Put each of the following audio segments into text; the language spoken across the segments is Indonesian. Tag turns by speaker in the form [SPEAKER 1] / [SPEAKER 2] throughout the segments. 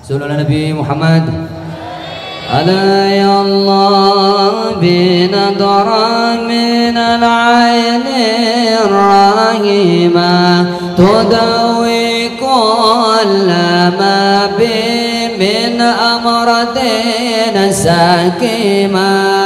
[SPEAKER 1] صلوا على النبي محمد. ألا يا الله بنظرة من العين الرحيمة تداوي كل ما بي من أمراض ساكمة.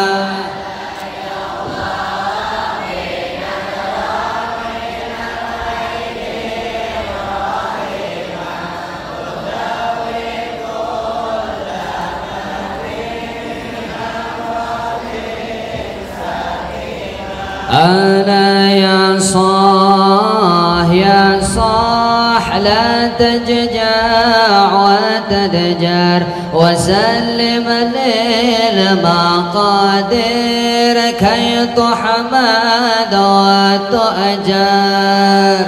[SPEAKER 1] أنا يا صاح لا تججع وتدجر وسلم للمقادير كي تحمد وتؤجر.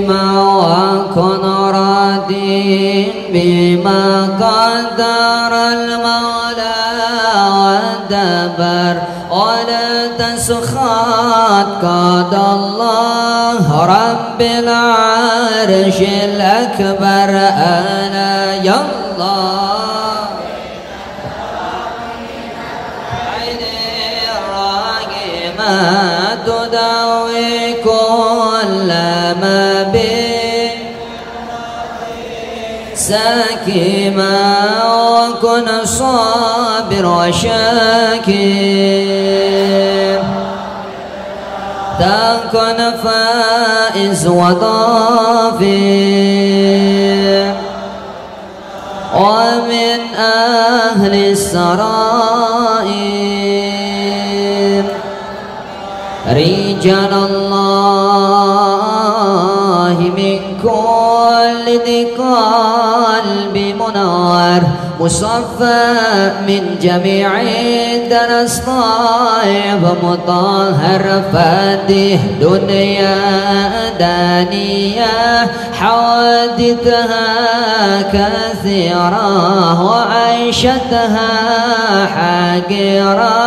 [SPEAKER 1] وكن راضين بما قدر المولى والدبر ولا تسخط قضى الله رب العرش الأكبر. أنا يا الله عيني الراقمة تداوي كل ما بي ساكمة وكن صابر وشاكر تكن فائز وظافر ومن أهل السرائر رجال الله من كل ذي قلب منار مصفى من جميع الدنس طيب مطهر فاتح دنيا دانية حوادثها كثيرة وعيشتها حقيرة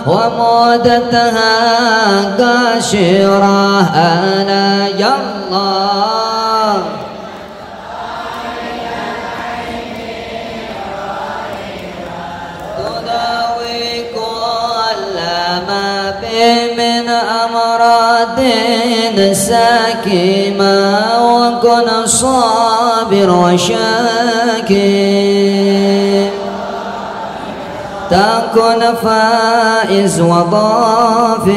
[SPEAKER 1] ومودتها قاشرة. أنا يا الله تداوي كل ما بي من أمراض ساكمة وكن صابر وشاكر تكن فائز وظافر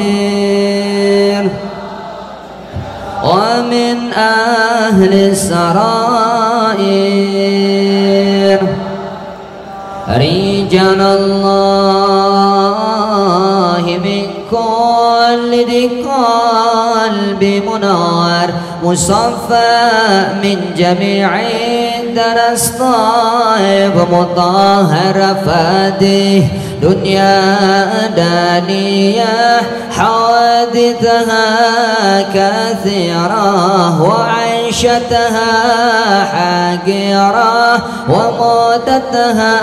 [SPEAKER 1] ومن أهل السرائر رجال الله من كل ذي قلب منار مصفى من جميع الدنس طيب مطهر فاتح دنيا دانية حوادثها كثيرة وعيشتها حقيرة ومودتها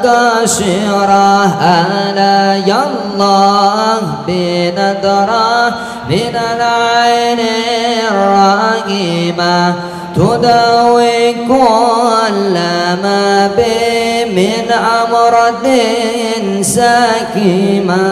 [SPEAKER 1] قصيرة. ألا يا الله بنظرة من العين الرحيمة تداوي كل ما بي من أمراض ساكمة.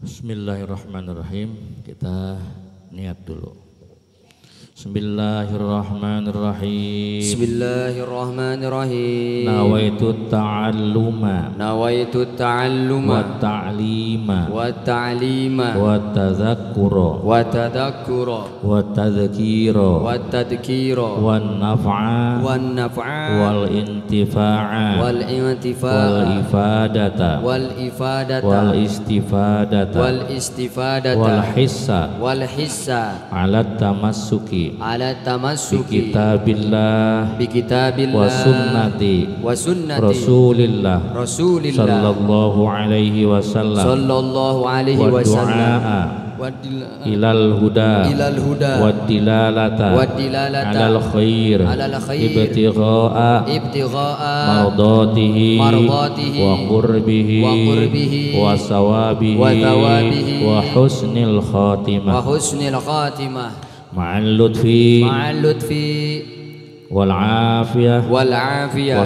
[SPEAKER 2] Bismillahirrahmanirrahim. Kita niat dulu. Bismillahirrahmanirrahim.
[SPEAKER 1] Bismillahirrahmanirrahim.
[SPEAKER 2] Nawaitu ta'alluma wa ta'lima wa tadhakkura wa tadhkira wan naf'a wal intifa'a wal ifadata wal istifadata wal hissa ala tamassuki bi kitabillah wa sunnati Rasulillah sallallahu alaihi wasallam wa du'a ilal huda wad dilalata alal khair ibtigha'a mardatihi wa qurbihi wa sawabihi wa husnil khatimah ma'al lutfi wal afiyah wa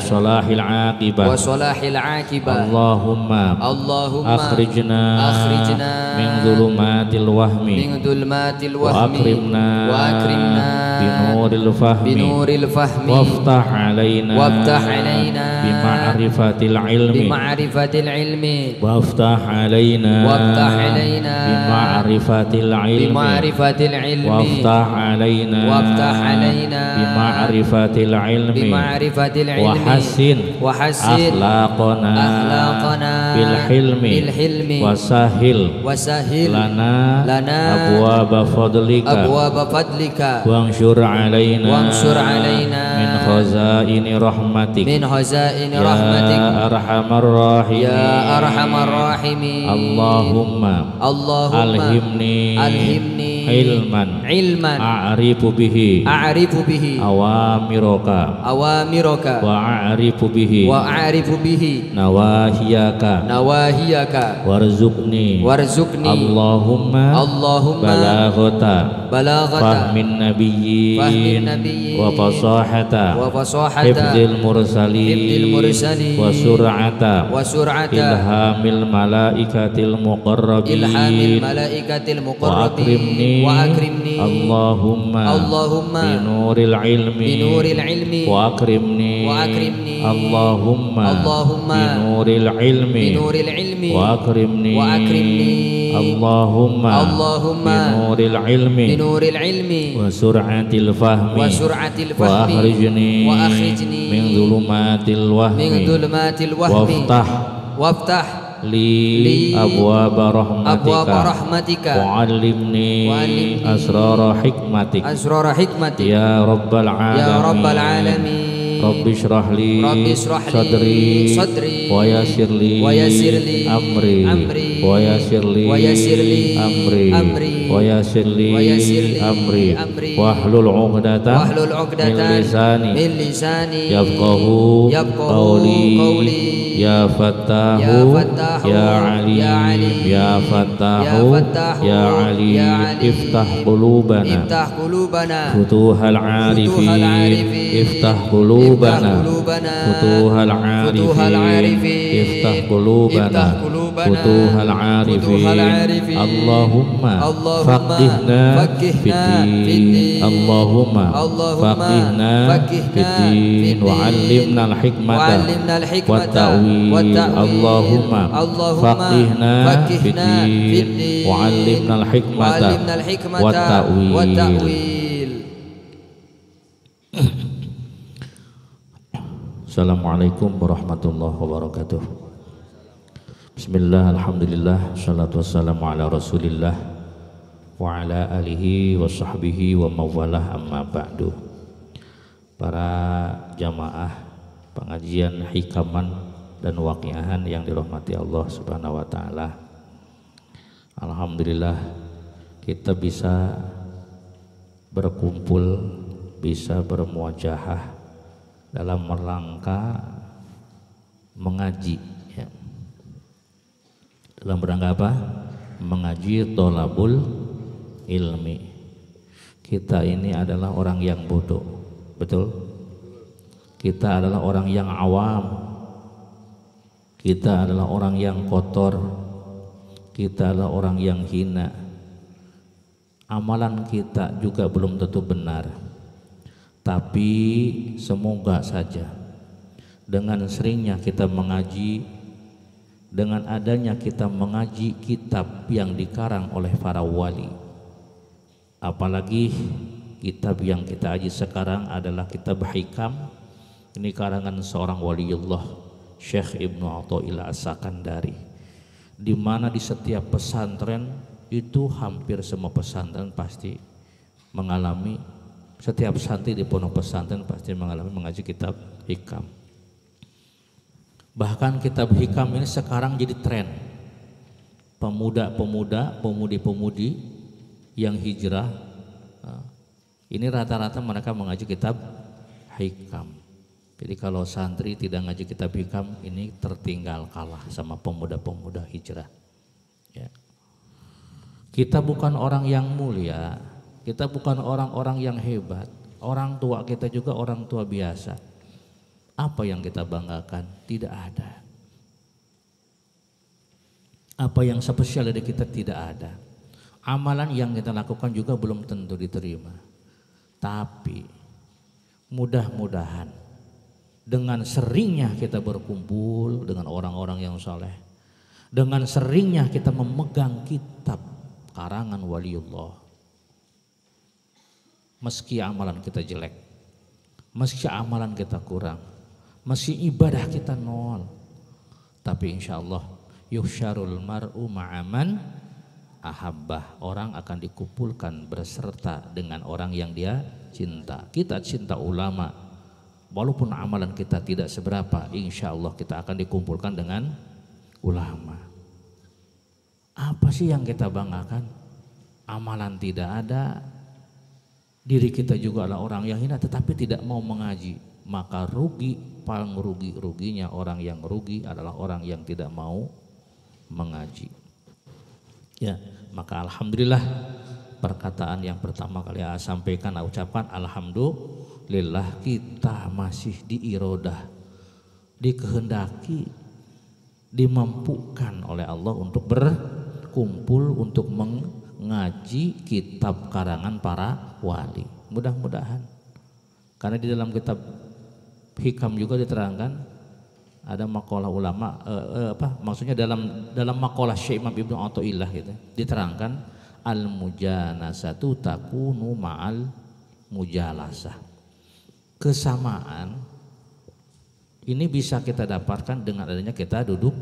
[SPEAKER 2] salahil aqibah Allahumma akhrijna min dhulumatil wahmi wa akrimna bi nuril fahmi waftah alaina bi ma'rifatil ilmi waftah alaina bi ma'rifatil ilmi waftah alaina bi ma'rifatil ilmi wa hassin akhlaqana bil hilmi wa sahil lana abwaaba fadlika wa anshur alaina min khazaini rahmatik ya arhamar rahimin Allahumma alhimni ilman a'rifu bihi awamiraka wa a'rifu bihi nawahiyaka warzuqni Allahumma balaghata fahmin nabiyyin wa fasahata hifdzil mursalin wa sur'ata ilhamil malaikatil muqarrabin wa akrimni Allahumma bi nuril ilmi wa akrimni Allahumma bi nuril ilmi wa akrimni Allahumma bi nuril ilmi wa sur'atil fahmi wa akhrijni min dhulumatil wahmi waftah li abwaaba rahmatika wa 'allimni asrara hikmatik ya rabbal alamin Rabbi shrah li sadri wa yassir li amri wa yassir li amri wa yassir li amri wahlul 'uqdatam min lisani yafqahu qawli ya fattahu ya alim ya fattahu ya alim iftah qulubana futuhal arifin iftah qulubana futuhal arifin iftah qulubana futuhal arifin Allahumma faqihna fiddin Allahumma faqihna fiddin wa 'allimna al-hikmata wat ta'wil Allahumma faqihna fiddin wa 'allimna al-hikmata wat ta'wil. Assalamualaikum warahmatullahi wabarakatuh. Bismillah, alhamdulillah, salatu wassalamu ala rasulillah wa ala alihi wa sahbihi wa mawalah, amma ba'du. Para jamaah pengajian hikaman dan waqiahan yang dirahmati Allah subhanahu wa ta'ala, alhamdulillah kita bisa berkumpul, bisa bermuajahah dalam rangka mengaji ya. Dalam rangka apa? Mengaji tholabul ilmi. Kita ini adalah orang yang bodoh, betul? Kita adalah orang yang awam, kita adalah orang yang kotor, kita adalah orang yang hina. Amalan kita juga belum tentu benar. Tapi semoga saja dengan seringnya kita mengaji, dengan adanya kita mengaji kitab yang dikarang oleh para wali, apalagi kitab yang kita aji sekarang adalah kitab Hikam, ini karangan seorang waliullah Syekh Ibnu Athaillah As-Sakandari, di mana di setiap pesantren itu hampir semua pesantren pasti mengalami Setiap santri di pondok pesantren pasti mengalami mengaji kitab hikam. Bahkan kitab hikam ini sekarang jadi tren. Pemuda-pemuda, pemudi-pemudi yang hijrah, ini rata-rata mereka mengaji kitab hikam. Jadi kalau santri tidak ngaji kitab hikam, ini tertinggal kalah sama pemuda-pemuda hijrah. Ya. Kita bukan orang yang mulia, kita bukan orang-orang yang hebat. Orang tua kita juga orang tua biasa. Apa yang kita banggakan? Tidak ada. Apa yang spesial dari kita? Tidak ada. Amalan yang kita lakukan juga belum tentu diterima. Tapi mudah-mudahan dengan seringnya kita berkumpul dengan orang-orang yang saleh, dengan seringnya kita memegang kitab karangan waliullah, meski amalan kita jelek, meski amalan kita kurang, meski ibadah kita nol, tapi insya Allah yuhsyarul mar'u ma'aman ahabbah, orang akan dikumpulkan berserta dengan orang yang dia cinta. Kita cinta ulama, walaupun amalan kita tidak seberapa, insya Allah kita akan dikumpulkan dengan ulama. Apa sih yang kita banggakan? Amalan tidak ada, diri kita juga adalah orang yang hina tetapi tidak mau mengaji. Maka rugi, paling ruginya orang yang rugi adalah orang yang tidak mau mengaji. Ya, maka alhamdulillah perkataan yang pertama kali saya sampaikan, saya ucapkan alhamdulillah kita masih diirodah, dikehendaki, dimampukan oleh Allah untuk berkumpul untuk mengaji kitab karangan para wali. Mudah-mudahan, karena di dalam kitab hikam juga diterangkan ada makalah ulama, maksudnya dalam makalah Syekh Imam Ibnu Athaillah gitu, diterangkan al-mujanasatu takunu ma'al mujalasah. Kesamaan ini bisa kita dapatkan dengan adanya kita duduk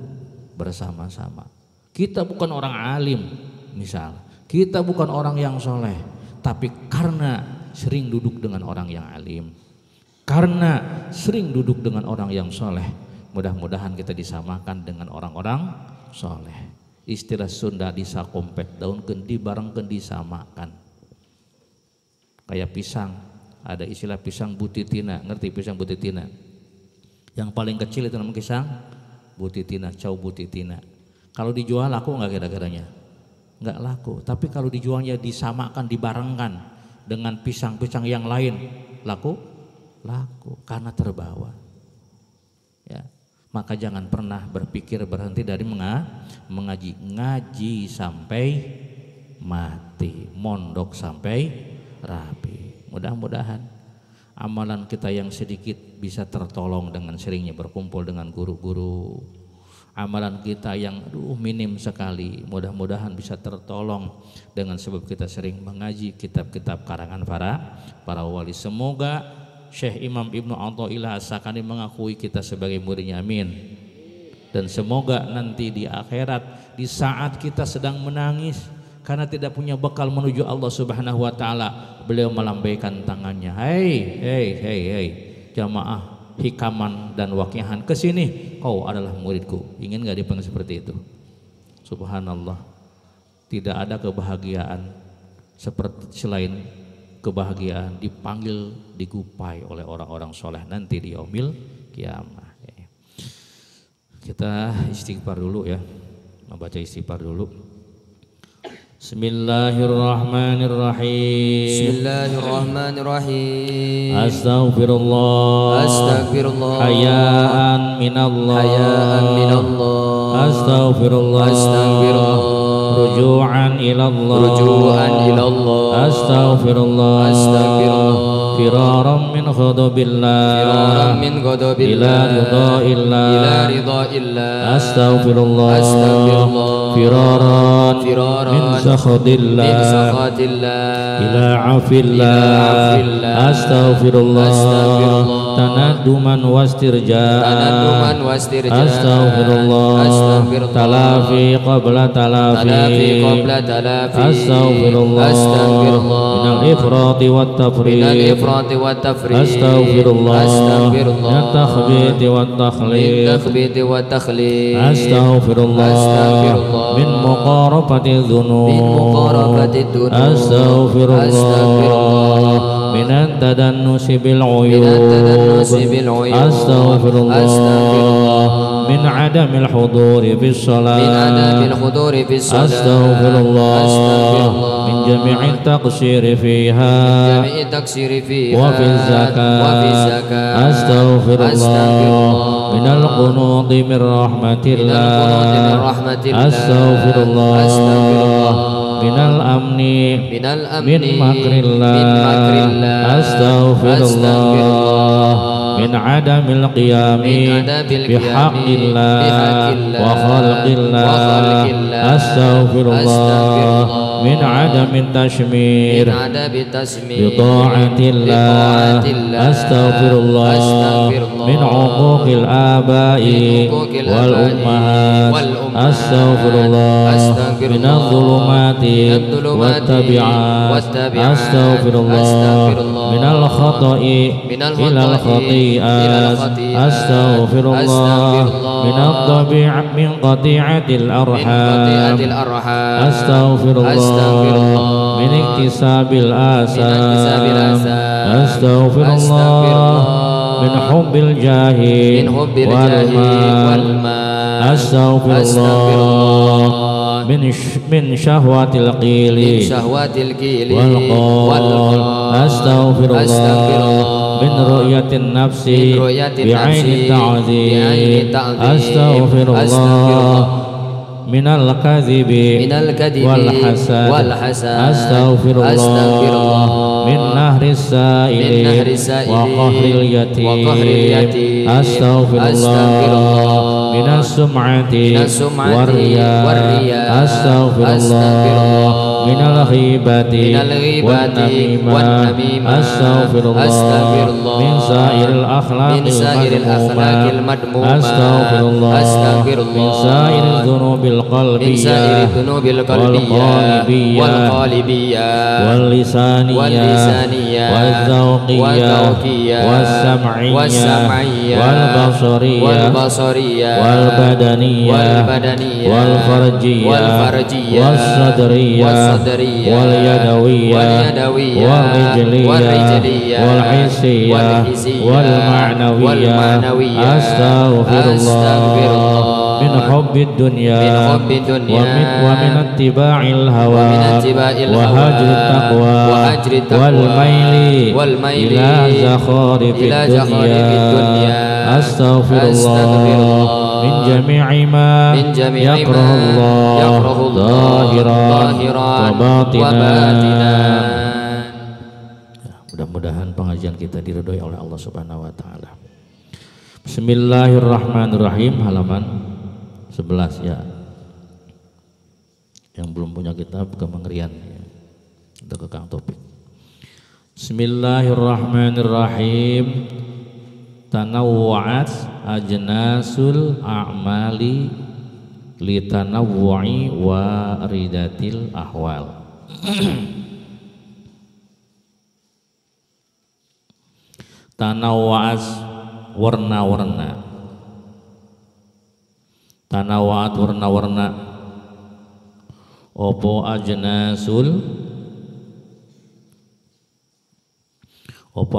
[SPEAKER 2] bersama-sama. Kita bukan orang alim misal, kita bukan orang yang soleh, tapi karena sering duduk dengan orang yang alim, karena sering duduk dengan orang yang soleh, mudah-mudahan kita disamakan dengan orang-orang soleh. Istilah Sunda disakompet, daun kendi bareng kendi samakan. Kayak pisang, ada istilah pisang butitina, ngerti pisang butitina? Yang paling kecil itu namanya pisang butitina, cau butitina. Kalau dijual laku nggak kira-kiranya? Nggak laku. Tapi kalau dijualnya disamakan, dibarengkan dengan pisang-pisang yang lain, laku? Laku, karena terbawa. Ya. Maka jangan pernah berpikir berhenti dari mengaji. Ngaji sampai mati, mondok sampai rapi. Mudah-mudahan amalan kita yang sedikit bisa tertolong dengan seringnya berkumpul dengan guru-guru. Amalan kita yang minim sekali, mudah-mudahan bisa tertolong dengan sebab kita sering mengaji kitab-kitab karangan para wali. Semoga Syekh Imam Ibnu Athaillah As-Sakani mengakui kita sebagai muridnya, amin. Dan semoga nanti di akhirat, di saat kita sedang menangis karena tidak punya bekal menuju Allah Subhanahu wa taala, beliau melambaikan tangannya, hei jamaah hikaman dan waqihan, kesini, kau adalah muridku. Ingin gak dipanggil seperti itu? Subhanallah, tidak ada kebahagiaan seperti selain kebahagiaan dipanggil, digupai oleh orang-orang soleh nanti di yaumil kiamah. Kita istighfar dulu ya, membaca istighfar dulu. Bismillahirrahmanirrahim.
[SPEAKER 1] Bismillahirrahmanirrahim.
[SPEAKER 2] Astaghfirullah.
[SPEAKER 1] Astaghfirullah.
[SPEAKER 2] Hayaan minallah.
[SPEAKER 1] Hayaan minallah.
[SPEAKER 2] Astaghfirullah.
[SPEAKER 1] Astaghfirullah.
[SPEAKER 2] Ruju'an ilallah.
[SPEAKER 1] Ruju'an ilallah.
[SPEAKER 2] Astaghfirullah.
[SPEAKER 1] Astaghfirullah.
[SPEAKER 2] firaran min ghadabillah ila ridhaillah astaghfirullah firaran min sakhatillah ila afillah astaghfirullah tanaduman wastirjaan astaghfirullah talafi qabla talafi astaghfirullah minal ifrati wat tafriq astaghfirullah minat takhbiti wat takhlid astaghfirullah min muqarabati dhunub astaghfirullah minat tadannusi bil uyub astaghfirullah min adamil huduri bis salat astaghfirullah min jami'it taqsiri fiha wa fi zakat astaghfirullah minal qunuti min rahmatillah astaghfirullah minal amni min makrillah astaghfirullah min adamil qiyami bihaqqillah wa khalqillah astaghfirullah min adamit tashmir bi ta'atillah astaghfirullah min uquqil abai wal ummahat astaghfirullah min adh-dhulumati wat tabi'at astaghfirullah min al-khata'i ila al-khati'at astaghfirullah min ad-dabi'at min qati'atil arham astaghfirullah min iktisabil asam astaghfirullah min hubbil jahi wal mal astaghfirullah min syahwatil qili wal qal astaghfirullah min ru'yatin nafsi bi'aini ta'zim astaghfirullah minal kadhibi wal hasad astaghfirullah min nahris sa'ili wa qahril yatim astaghfirullah minas sum'ati war riya astaghfirullah minal ghibati wan namimah astaghfirullah min sa'iril akhlaqil madmumah astaghfirullah min sa'iril dhunubil qalbiyyah wal qalbiyyah wal lisaniyah wal zawqiyyah was sam'iyyah wal basariyah wal badaniyah wal farjiyyah was sadriyah wal yadawiyah wal rijliyah wal hissiyah wal ma'nawiyah astaghfirullah min hubbid dunya wa min ittiba'il hawa wa hajrit taqwa wal maili ila zakharifid dunya astaghfirullah min jami'i ma yakrahullah zahiran wa batinan. Mudah-mudahan pengajian kita diridhoi oleh Allah Subhanahu wa taala. Bismillahirrahmanirrahim, halaman 11 ya. Yang belum punya kitab kemengerian ya. Kita ke Kang Topik. Bismillahirrahmanirrahim. Tanawwa'at ajnasul a'mali litanawwu'i wa ridatil ahwal. Tanawwa'at warna-warna. Tanawwa'at warna-warna. Opo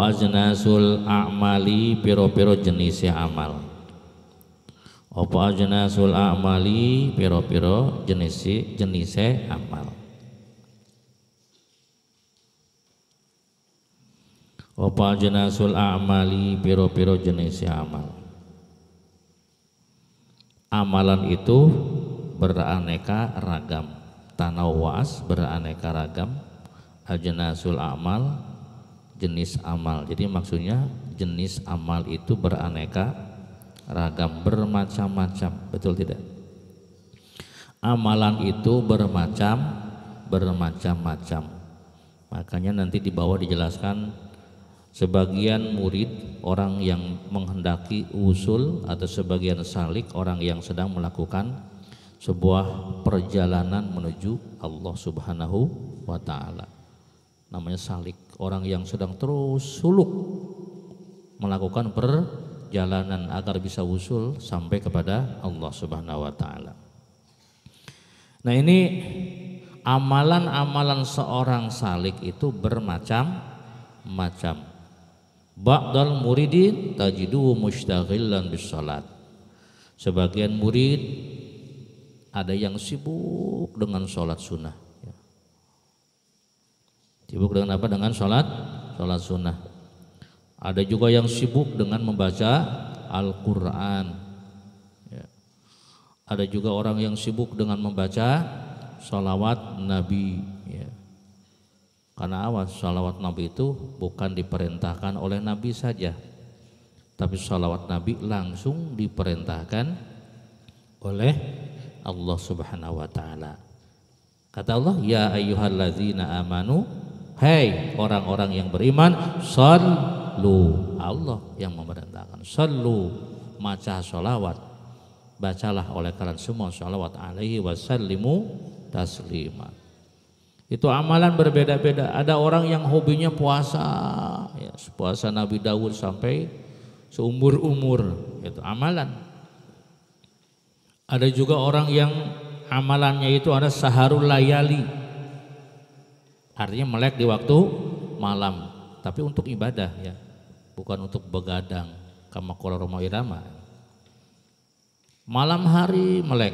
[SPEAKER 2] ajnasul a'mali piro-piro jenisnya amal. Opo ajnasul a'mali piro-piro jenisnya amal. Opo ajnasul a'mali piro-piro jenisnya amal. Amalan itu beraneka ragam. Tanawwa'as beraneka ragam. Ajnasul a'mal jenis amal. Jadi maksudnya jenis amal itu beraneka ragam, bermacam-macam, betul tidak? Amalan itu bermacam-macam. Makanya nanti di bawah dijelaskan sebagian murid orang yang menghendaki usul atau sebagian salik orang yang sedang melakukan sebuah perjalanan menuju Allah Subhanahu wa taala. Namanya salik, orang yang sedang terus suluk melakukan perjalanan agar bisa usul sampai kepada Allah Subhanahu wa taala. Nah, ini amalan-amalan seorang salik itu bermacam-macam. Ba'dal muridin tajiduhu mushtaghilan bis salat. Sebagian murid ada yang sibuk dengan sholat sunnah. Sibuk dengan apa? Dengan sholat sunnah. Ada juga yang sibuk dengan membaca Al-Quran. Ada juga orang yang sibuk dengan membaca sholawat Nabi. Karena awas, sholawat Nabi itu bukan diperintahkan oleh Nabi saja, tapi sholawat Nabi langsung diperintahkan oleh Allah Subhanahu wa taala. Kata Allah, ya ayyuhalladzina amanu, hai orang-orang yang beriman, shallu, Allah yang memerintahkan, shallu, maca sholawat, bacalah oleh kalian semua sholawat alaihi wasallimu taslima. Itu amalan berbeda-beda. Ada orang yang hobinya puasa, ya, puasa Nabi Daud sampai seumur-umur, itu amalan. Ada juga orang yang amalannya itu ada saharul layali, artinya melek di waktu malam, tapi untuk ibadah ya, bukan untuk begadang kama qala Roma Irama. Malam hari melek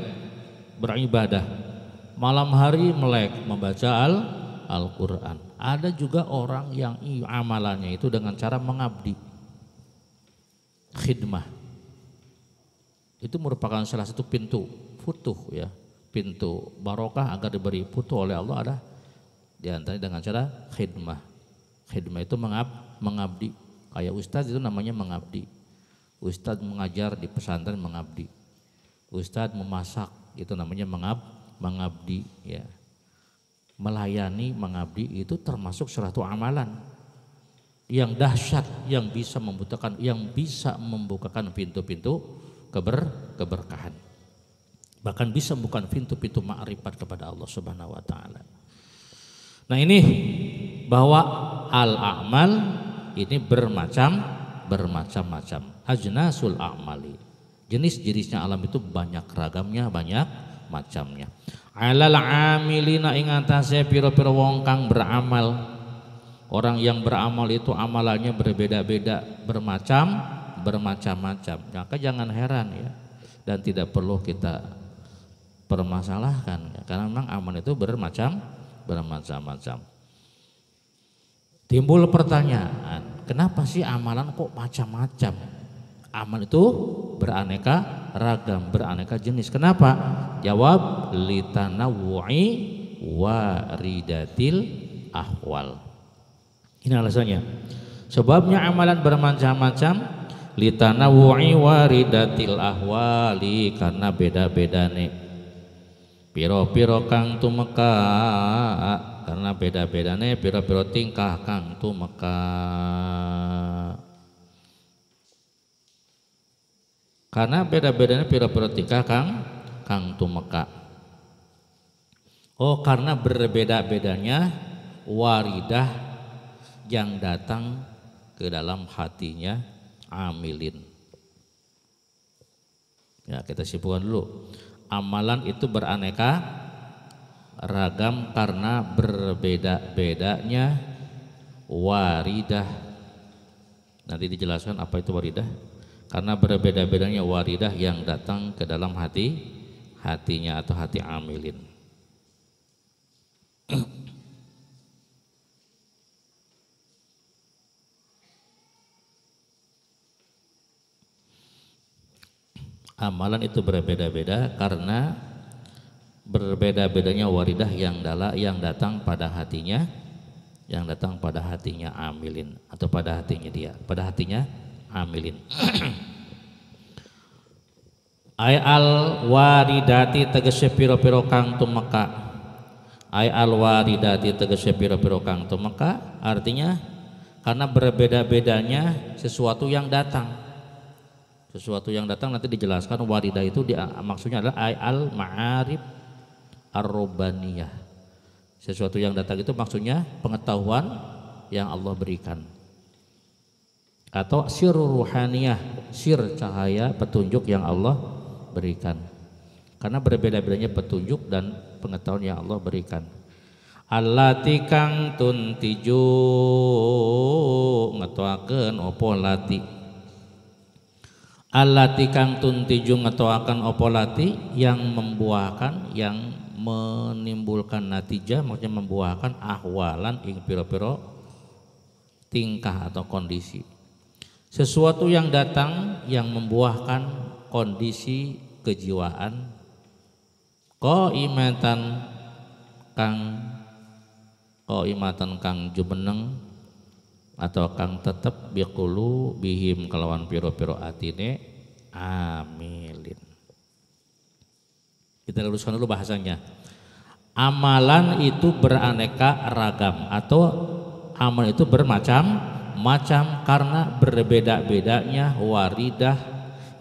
[SPEAKER 2] beribadah, malam hari melek membaca Al-Quran. Ada juga orang yang amalannya itu dengan cara mengabdi, khidmah. Itu merupakan salah satu pintu futuh ya, pintu barokah agar diberi futuh oleh Allah, ada diantaranya dengan cara khidmah. Khidmah itu mengabdi. Kayak ustadz itu namanya mengabdi. Ustadz mengajar di pesantren mengabdi. Ustadz memasak itu namanya mengabdi ya. Melayani, mengabdi itu termasuk suatu amalan yang dahsyat, yang bisa membukakan pintu-pintu keberkahan. Bahkan bisa membuka pintu-pintu ma'rifat kepada Allah Subhanahu wa taala. Nah, ini bahwa al-a'mal ini bermacam-macam. Ajnasul a'mali. Jenis-jenisnya alam itu banyak ragamnya, banyak macamnya. Alal amilina ing atase pira-pira wong kang beramal. Orang yang beramal itu amalannya berbeda-beda, bermacam-macam. Maka jangan heran ya, dan tidak perlu kita permasalahkan ya, karena memang amal itu bermacam-macam. Timbul pertanyaan, kenapa sih amalan kok macam-macam? Amal itu beraneka ragam, beraneka jenis. Kenapa? Jawab, litanawwu'i waridatil ahwal. Ini alasannya. Sebabnya amalan bermacam-macam, litanawwu'i waridatil ahwali, karena beda-bedane piro-piro kang tumeka, karena beda-bedane piro-piro tingkah kang tumeka. Karena beda-bedanya pira-pira tingkah kang tumeka. Oh, karena berbeda-bedanya waridah yang datang ke dalam hatinya amilin. Ya, kita simpulkan dulu. Amalan itu beraneka ragam karena berbeda-bedanya waridah. Nanti dijelaskan apa itu waridah. Karena berbeda-bedanya waridah yang datang ke dalam hatinya atau hati amilin. Amalan itu berbeda-beda karena berbeda-bedanya waridah yang datang pada hatinya yang datang pada hatinya amilin atau pada hatinya dia, pada hatinya amilin. Ay al waridati tegese piro-piro kang tumeka. Ay al waridati tegese piro-piro kang tumeka, artinya karena berbeda-bedanya sesuatu yang datang. Sesuatu yang datang nanti dijelaskan waridah itu maksudnya adalah ay al ma'arif ar-robbaniyah. Sesuatu yang datang itu maksudnya pengetahuan yang Allah berikan. Atau sir ruhaniyah, sir cahaya petunjuk yang Allah berikan. Karena berbeda-bedanya petunjuk dan pengetahuan yang Allah berikan. Allati kang tuntiju ngetoakeun opo lati. Allati kang tuntiju ngetoakeun opo lati yang membuahkan, yang menimbulkan natijah, maksudnya membuahkan ahwalan ing piro-piro tingkah atau kondisi. Sesuatu yang datang yang membuahkan kondisi kejiwaan qaimatan kang jumeneng atau kang tetep biqulu bihim kelawan piro-piro atine amilin. Kita luruskan dulu bahasanya. Amalan itu beraneka ragam atau amal itu bermacam-macam karena berbeda-bedanya waridah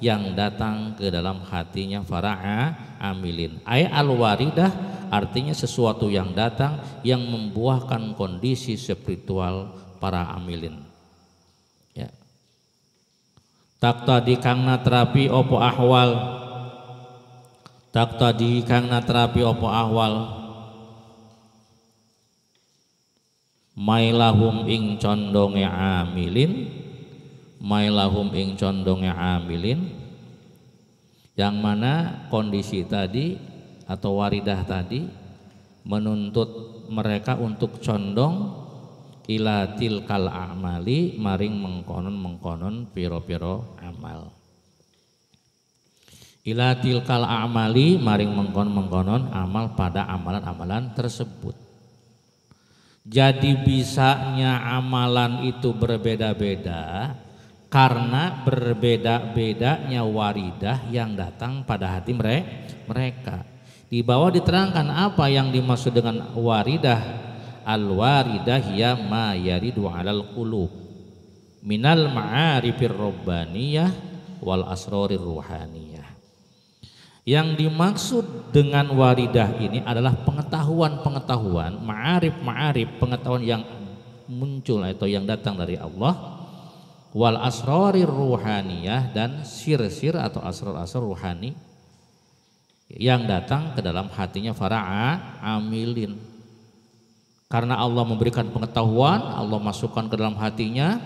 [SPEAKER 2] yang datang ke dalam hatinya fara'a amilin. Ay al-waridah artinya sesuatu yang datang yang membuahkan kondisi spiritual para amilin. Ya. Taktadi kang natrapi opo ahwal. Taktadi kang natrapi opo ahwal. Mailahum ing condonge amilin, mailahum ing condonge amilin, yang mana kondisi tadi atau waridah tadi menuntut mereka untuk condong ila tilkal a'mali maring mengkonon piro-piro amal. Ila tilkal a'mali maring mengkonon amal pada amalan-amalan tersebut. Jadi bisanya amalan itu berbeda-beda karena berbeda-bedanya waridah yang datang pada hati mereka. Di bawah diterangkan apa yang dimaksud dengan waridah. Al-waridah ya ma yaridu 'alal qulub minal ma'arifir rabbaniyah wal asrorir ruhaniyah. Yang dimaksud dengan waridah ini adalah pengetahuan-pengetahuan, ma'arif, pengetahuan yang muncul atau yang datang dari Allah, wal asrorir ruhaniyah, dan sir-sir atau asrar-asrar ruhani yang datang ke dalam hatinya fara'a amilin. Karena Allah memberikan pengetahuan, Allah masukkan ke dalam hatinya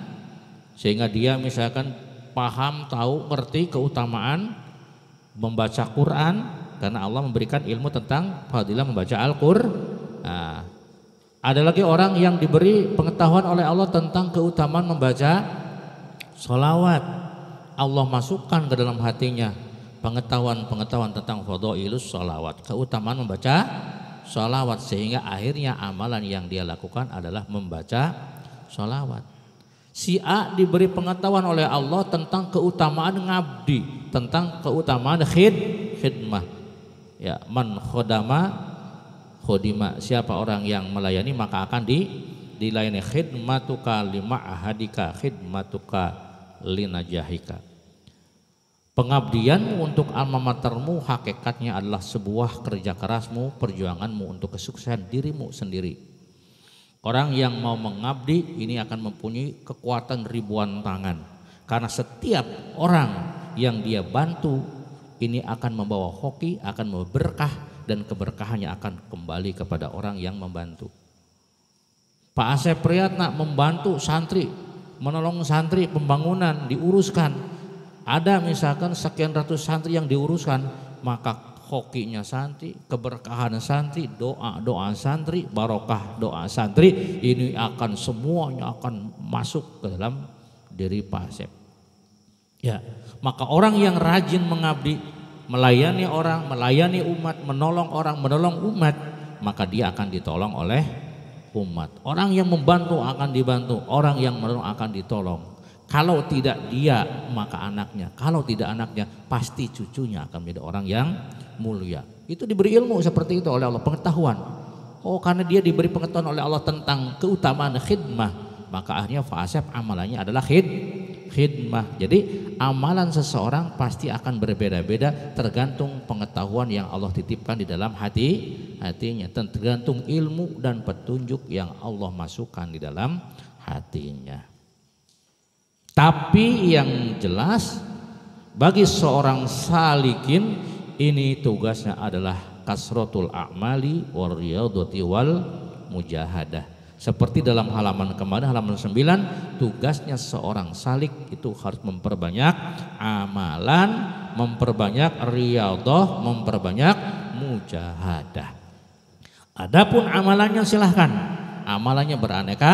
[SPEAKER 2] sehingga dia misalkan paham, tahu, ngerti keutamaan membaca Quran karena Allah memberikan ilmu tentang fadilah membaca Al-Qur'an. Nah, ada lagi orang yang diberi pengetahuan oleh Allah tentang keutamaan membaca sholawat. Allah masukkan ke dalam hatinya pengetahuan tentang fadhailus sholawat, keutamaan membaca sholawat, sehingga akhirnya amalan yang dia lakukan adalah membaca sholawat. Si A diberi pengetahuan oleh Allah tentang keutamaan ngabdi, tentang keutamaan khidmah. Ya, man khodima, siapa orang yang melayani maka akan dilayani. Khidmatuka lima ahadika, khidmatuka linajahika. Pengabdianmu untuk alma matermu hakikatnya adalah sebuah kerja kerasmu, perjuanganmu untuk kesuksesan dirimu sendiri. Orang yang mau mengabdi ini akan mempunyai kekuatan ribuan tangan. Karena setiap orang yang dia bantu ini akan membawa hoki, akan membawa berkah, dan keberkahannya akan kembali kepada orang yang membantu. Pak Asep Priyatna membantu santri, menolong santri pembangunan diuruskan. Ada misalkan sekian ratus santri yang diuruskan, maka hokinya santri, keberkahan santri, doa santri, barokah doa santri, ini akan semuanya akan masuk ke dalam diri Pak Asep. Ya, maka orang yang rajin mengabdi, melayani orang, melayani umat, menolong orang, menolong umat, maka dia akan ditolong oleh umat. Orang yang membantu akan dibantu, orang yang menolong akan ditolong. Kalau tidak dia maka anaknya, kalau tidak anaknya pasti cucunya akan menjadi orang yang mulia. Itu diberi ilmu seperti itu oleh Allah, pengetahuan. Oh, karena dia diberi pengetahuan oleh Allah tentang keutamaan khidmah, maka akhirnya fa'asab amalannya adalah khidmah. Jadi amalan seseorang pasti akan berbeda-beda tergantung pengetahuan yang Allah titipkan di dalam hatinya, tergantung ilmu dan petunjuk yang Allah masukkan di dalam hatinya. Tapi yang jelas bagi seorang salikin ini tugasnya adalah kasratul a'mali wal riyadati wal mujahadah. Seperti dalam halaman kemarin, halaman 9, tugasnya seorang salik itu harus memperbanyak amalan, memperbanyak riyadhah, memperbanyak mujahadah. Adapun amalannya silahkan, amalannya beraneka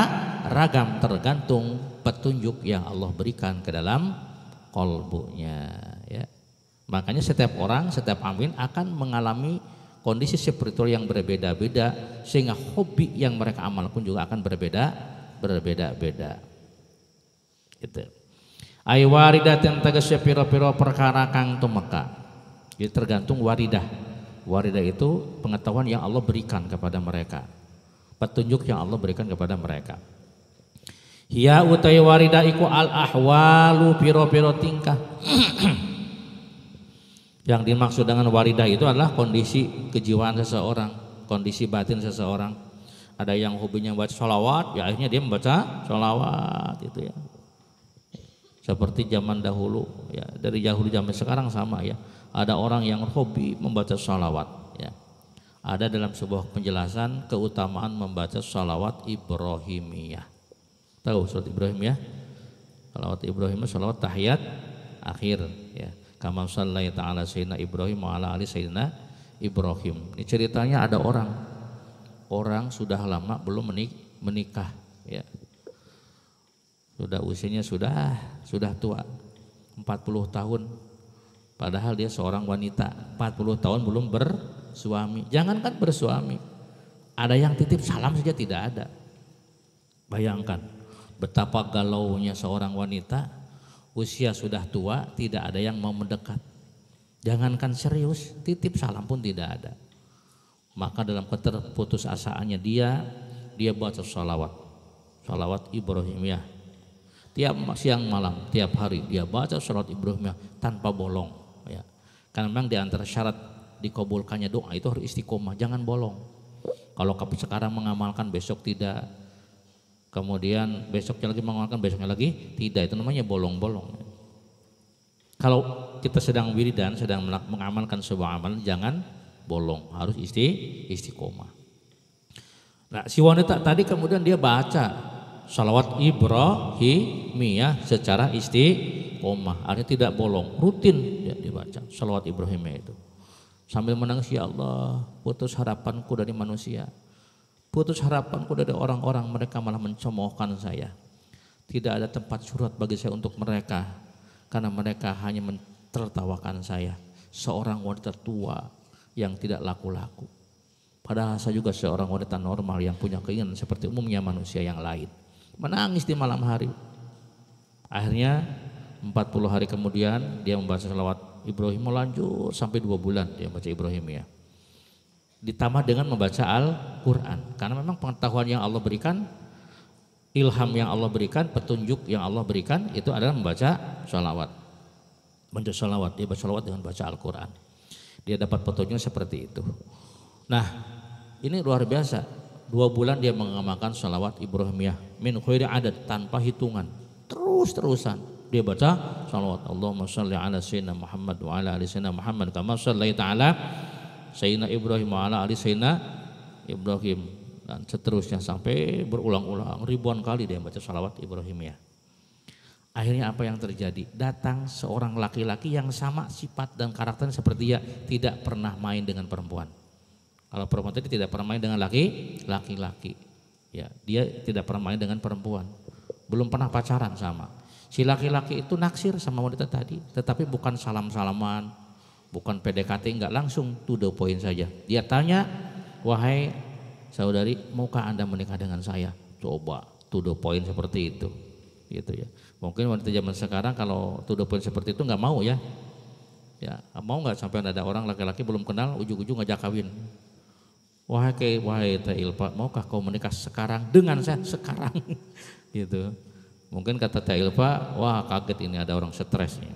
[SPEAKER 2] ragam tergantung petunjuk yang Allah berikan ke dalam kolbunya, ya. Makanya setiap orang, setiap amin akan mengalami kondisi spiritual yang berbeda-beda, sehingga hobi yang mereka amal pun juga akan berbeda-beda. Gitu. Ai waridatin tegasnya piro-piro perkara kang tumeka. Jadi tergantung waridah. Waridah itu pengetahuan yang Allah berikan kepada mereka, petunjuk yang Allah berikan kepada mereka. Hiya utai waridah iku al ahwalu piro-piro tingkah. Yang dimaksud dengan waridah itu adalah kondisi kejiwaan seseorang, kondisi batin seseorang. Ada yang hobinya baca sholawat, ya akhirnya dia membaca sholawat itu ya. Seperti zaman dahulu, ya dari dahulu zaman sekarang sama ya. Ada orang yang hobi membaca sholawat, ya. Ada dalam sebuah penjelasan keutamaan membaca sholawat Ibrahimiyah. Tahu sholawat Ibrahimiyah? Sholawat Ibrahimiyah, sholawat tahiyat akhir, ya. Kama sallaita ala sayyidina Ibrahim wa ala ali sayyidina Ibrahim. Ini ceritanya ada orang sudah lama belum menikah, ya. Sudah usianya sudah tua, 40 tahun. Padahal dia seorang wanita, 40 tahun belum bersuami. Jangankan bersuami, ada yang titip salam saja tidak ada. Bayangkan betapa galaunya seorang wanita. Usia sudah tua, tidak ada yang mau mendekat. Jangankan serius, titip salam pun tidak ada. Maka dalam keterputusasaannya dia baca sholawat Ibrahimiyah. Tiap siang malam, tiap hari dia baca sholawat Ibrahimiyah tanpa bolong. Ya. Karena memang di antara syarat dikabulkannya doa itu harus istiqomah, jangan bolong. Kalau kamu sekarang mengamalkan, besok tidak. Kemudian besoknya lagi mengamalkan, besoknya lagi tidak, itu namanya bolong-bolong. Kalau kita sedang wiridan, sedang mengamalkan sebuah amalan, jangan bolong, harus istiqomah. Nah, si wanita tadi kemudian dia baca sholawat Ibrahimiyah secara istiqomah, artinya tidak bolong, rutin dia dibaca sholawat Ibrahimiyah itu. Sambil menangis, ya Allah, putus harapanku dari manusia. Putus harapanku dari orang-orang, mereka malah mencemoohkan saya. Tidak ada tempat surat bagi saya untuk mereka, karena mereka hanya mentertawakan saya. Seorang wanita tua yang tidak laku-laku. Padahal saya juga seorang wanita normal yang punya keinginan seperti umumnya manusia yang lain. Menangis di malam hari. Akhirnya 40 hari kemudian dia membaca selawat Ibrahim, lanjut sampai 2 bulan dia membaca Ibrahim, ya. Ditambah dengan membaca Al-Quran, karena memang pengetahuan yang Allah berikan, ilham yang Allah berikan, petunjuk yang Allah berikan itu adalah membaca sholawat. Baca sholawat, dia baca sholawat dengan baca Al-Quran, dia dapat petunjuk seperti itu. Nah, ini luar biasa, 2 bulan dia mengamalkan sholawat Ibrahimiyah min khairi adad, tanpa hitungan, terus-terusan dia baca sholawat. Allahumma sholli ala sayyidina Muhammad wa ala ali sayyidina Muhammad kama shallaita ala Sayyidina Ibrahim wa ala ali Sayyidina Ibrahim, dan seterusnya sampai berulang-ulang ribuan kali dia baca salawat Ibrahimiyah. Akhirnya apa yang terjadi? Datang seorang laki-laki yang sama sifat dan karakternya seperti dia, tidak pernah main dengan perempuan. Kalau perempuan tadi tidak pernah main dengan laki-laki, ya, dia tidak pernah main dengan perempuan, belum pernah pacaran sama. Si laki-laki itu naksir sama wanita tadi, tetapi bukan salam-salaman, bukan PDKT, enggak, langsung to the point saja. Dia tanya, wahai saudari, maukah Anda menikah dengan saya? Coba to the point seperti itu, gitu ya. Mungkin wanita zaman sekarang kalau to the point seperti itu nggak mau ya. Ya, mau nggak sampai ada orang laki-laki belum kenal ujung-ujung ngajak kawin. Wahai Teh Ilpa, maukah kau menikah sekarang dengan saya sekarang? Gitu. Mungkin kata Teh Ilpa, wah kaget ini ada orang stresnya.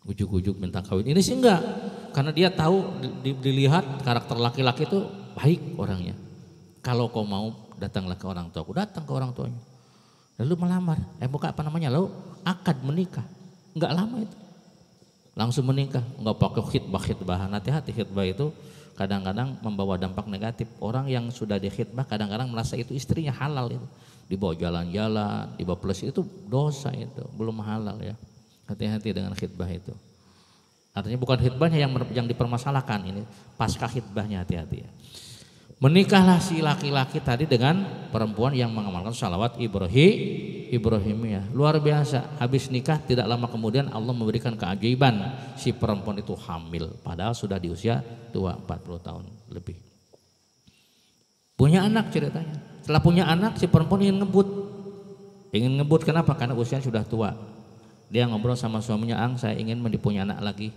[SPEAKER 2] Ujuk-ujuk minta kawin. Ini sih enggak, karena dia tahu dilihat karakter laki-laki itu baik orangnya. Kalau kau mau datanglah ke orang tuaku, datang ke orang tuanya. Lalu melamar, bukan apa namanya, lalu akad menikah. Enggak lama itu, langsung menikah. Enggak pakai khitbah. Hati-hati, khitbah itu kadang-kadang membawa dampak negatif. Orang yang sudah dikhitbah kadang-kadang merasa itu istrinya halal itu. Dibawa jalan-jalan, dibawa plus itu dosa itu, belum halal ya. Hati-hati dengan khitbah itu. Artinya bukan khitbahnya yang dipermasalahkan, ini pasca khitbahnya, hati-hati ya. Menikahlah si laki-laki tadi dengan perempuan yang mengamalkan salawat Ibrahimiyah. Luar biasa, habis nikah tidak lama kemudian Allah memberikan keajaiban, si perempuan itu hamil padahal sudah di usia tua 40 tahun lebih. Punya anak ceritanya. Setelah punya anak si perempuan ingin ngebut. Kenapa? Karena usianya sudah tua. Dia ngobrol sama suaminya, saya ingin punya anak lagi.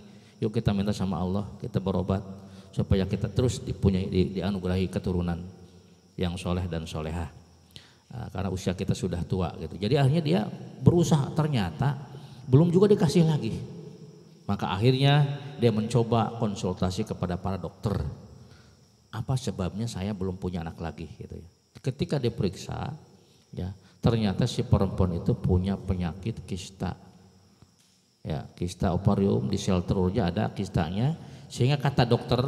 [SPEAKER 2] Yuk kita minta sama Allah, kita berobat supaya kita terus dianugerahi keturunan yang soleh dan solehah. Karena usia kita sudah tua gitu. Jadi akhirnya dia berusaha, ternyata belum juga dikasih lagi. Maka akhirnya dia mencoba konsultasi kepada para dokter. Apa sebabnya saya belum punya anak lagi gitu ya. Ketika diperiksa ya, ternyata si perempuan itu punya penyakit kista. Ya, kista ovarium, di sel telurnya ada kistanya, sehingga kata dokter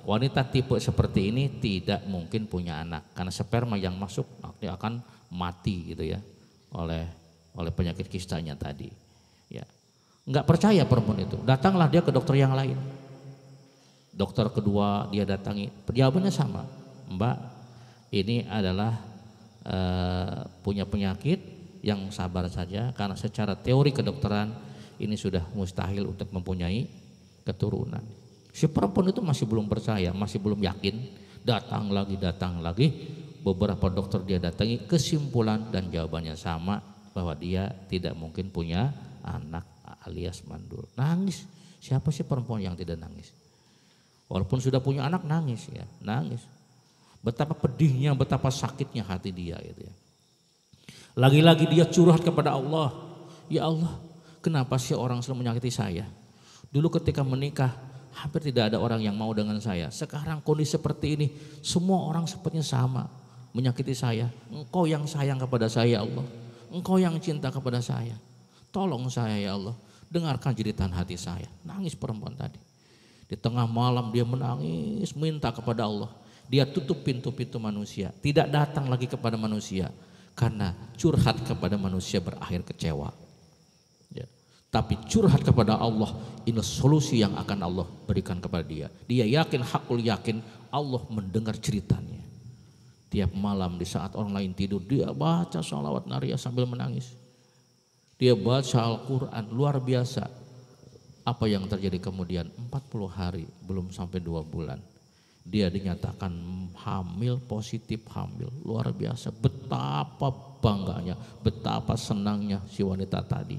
[SPEAKER 2] wanita tipe seperti ini tidak mungkin punya anak karena sperma yang masuk nanti akan mati gitu ya oleh penyakit kistanya tadi. Ya, nggak percaya perempuan itu, datanglah dia ke dokter yang lain. Dokter kedua dia datangi, jawabannya sama, Mbak, ini adalah punya penyakit yang sabar saja karena secara teori kedokteran ini sudah mustahil untuk mempunyai keturunan. Si perempuan itu masih belum percaya, masih belum yakin, datang lagi. Beberapa dokter dia datangi, kesimpulan dan jawabannya sama, bahwa dia tidak mungkin punya anak alias mandul. Nangis, siapa sih perempuan yang tidak nangis? Walaupun sudah punya anak nangis ya, nangis. Betapa pedihnya, betapa sakitnya hati dia gitu ya. Lagi-lagi dia curhat kepada Allah, ya Allah, kenapa sih orang selalu menyakiti saya? Dulu ketika menikah hampir tidak ada orang yang mau dengan saya. Sekarang kondisi seperti ini, semua orang sepertinya sama menyakiti saya. Engkau yang sayang kepada saya ya Allah, Engkau yang cinta kepada saya. Tolong saya ya Allah, dengarkan jeritan hati saya. Nangis perempuan tadi. Di tengah malam dia menangis, minta kepada Allah. Dia tutup pintu-pintu manusia, tidak datang lagi kepada manusia. Karena curhat kepada manusia berakhir kecewa. Ya. Tapi curhat kepada Allah, ini solusi yang akan Allah berikan kepada dia. Dia yakin, hakul yakin Allah mendengar ceritanya. Tiap malam di saat orang lain tidur, dia baca sholawat nariyah sambil menangis. Dia baca Al-Quran, luar biasa. Apa yang terjadi kemudian? 40 hari, belum sampai 2 bulan. Dia dinyatakan hamil, positif hamil, luar biasa. Betapa bangganya, betapa senangnya si wanita tadi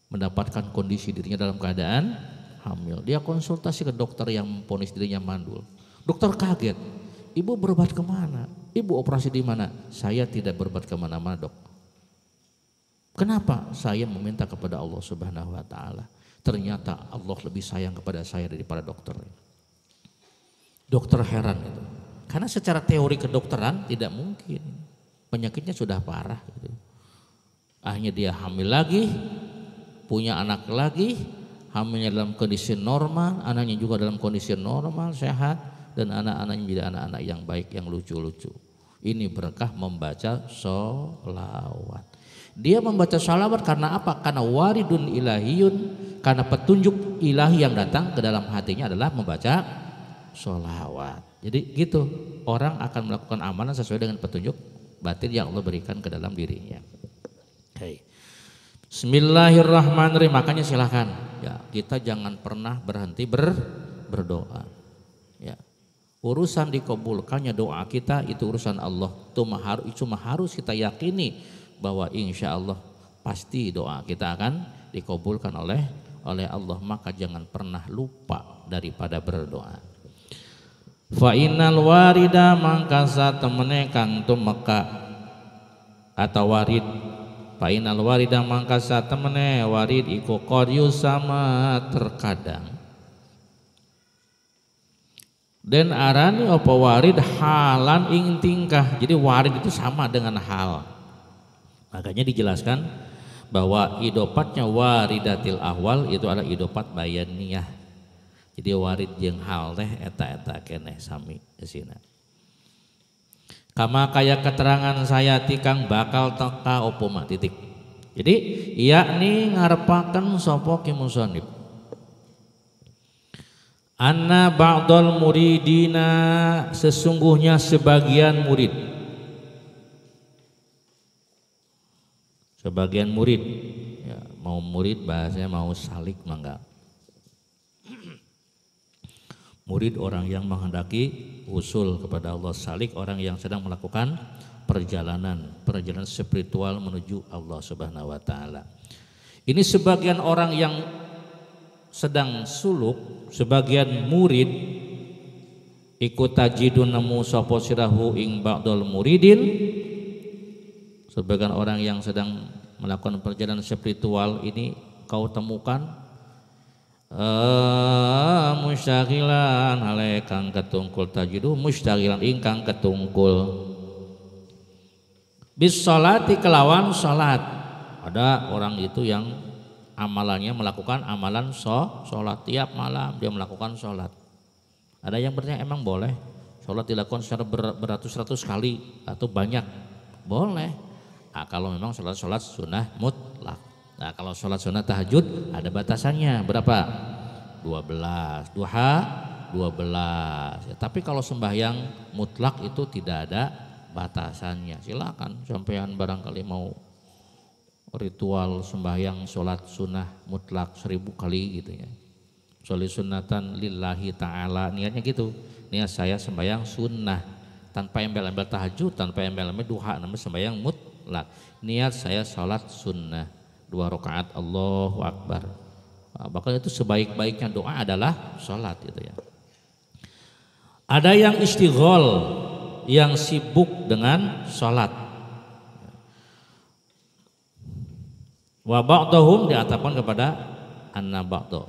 [SPEAKER 2] mendapatkan kondisi dirinya dalam keadaan hamil. Dia konsultasi ke dokter yang memvonis dirinya mandul. Dokter kaget, ibu berobat kemana? Ibu operasi di mana? Saya tidak berobat kemana-mana dok. Kenapa? Saya meminta kepada Allah Subhanahu Wa Taala. Ternyata Allah lebih sayang kepada saya daripada dokter. Dokter heran itu, karena secara teori kedokteran tidak mungkin, penyakitnya sudah parah. Gitu. Akhirnya dia hamil lagi, punya anak lagi, hamilnya dalam kondisi normal, anaknya juga dalam kondisi normal, sehat, dan anak-anaknya menjadi anak-anak yang baik, yang lucu-lucu. Ini berkah membaca sholawat. Dia membaca sholawat karena apa? Karena waridun ilahiyun, karena petunjuk ilahi yang datang ke dalam hatinya adalah membaca sholawat. Jadi gitu, orang akan melakukan amalan sesuai dengan petunjuk batin yang Allah berikan ke dalam dirinya. Okay. Bismillahirrahmanirrahim. Makanya silahkan ya, kita jangan pernah berhenti berdoa. Ya, Urusan dikabulkannya doa kita itu urusan Allah. Cuma harus kita yakini bahwa insya Allah pasti doa kita akan dikabulkan oleh Allah. Maka jangan pernah lupa daripada berdoa. Fa innal warida mangka satemene kang tumeka atau warid. Fa innal warida mangka satemene warid iku qaryu sama terkadang. Dan arani apa warid halan ing tingkah. Jadi warid itu sama dengan hal. Makanya dijelaskan bahwa idopatnya waridatil ahwal itu adalah idopat bayaniyah. Jadi warid jeung hal teh eta keneh sami kesina. Kama kaya keterangan saya tikang bakal teka opo mah titik. Jadi yakni ngarepaken sapa ki musannif. Anna ba'dal muridina sesungguhnya sebagian murid. Sebagian murid ya, mau murid bahasanya mau salik mangga. Murid orang yang menghendaki usul kepada Allah, salik orang yang sedang melakukan perjalanan spiritual menuju Allah Subhanahu wa taala. Ini sebagian orang yang sedang suluk, sebagian murid ikut tajidun nemu sapa sirahu ing ba'dul muridin, sebagian orang yang sedang melakukan perjalanan spiritual ini kau temukan mustaghilan ale kang ketungkul tajidu mustaghilan ingkang ketungkul bis salati kelawan salat. Ada orang itu yang amalannya melakukan amalan sholat tiap malam dia melakukan sholat. Ada yang bertanya emang boleh sholat dilakukan secara beratus-ratus kali atau banyak? Boleh. Nah, kalau memang sholat sunnah mutlak. Nah, kalau sholat sunnah tahajud ada batasannya berapa? 12, duha 12. Ya, tapi kalau sembahyang mutlak itu tidak ada batasannya. Silakan sampean barangkali mau ritual sembahyang sholat sunnah mutlak 1000 kali gitu ya. Sholli sunnatan lillahi ta'ala, niatnya gitu. Niat saya sembahyang sunnah tanpa embel-embel tahajud, tanpa embel-embel duha, namanya sembahyang mutlak. Niat saya sholat sunnah 2 rakaat Allahu Akbar. Bahkan itu sebaik-baiknya doa adalah sholat gitu ya. Ada yang istighol, yang sibuk dengan sholat. Wa ba'dahum diatakan kepada anna ba'dahu.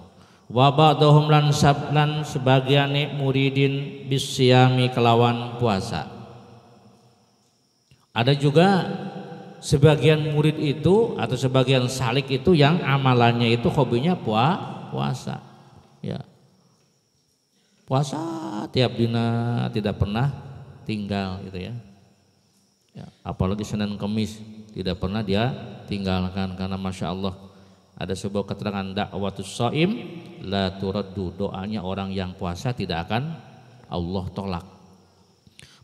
[SPEAKER 2] Wa ba'dahum lan sablan sebagiane muridin bisyami kelawan puasa. Ada juga sebagian murid itu atau sebagian salik itu yang amalannya itu hobinya puasa. Ya. Puasa tiap dina tidak pernah tinggal gitu ya. Ya, apalagi Senin Kemis tidak pernah dia tinggalkan karena Masya Allah ada sebuah keterangan dakwatus shaim la turaddu, doanya orang yang puasa tidak akan Allah tolak.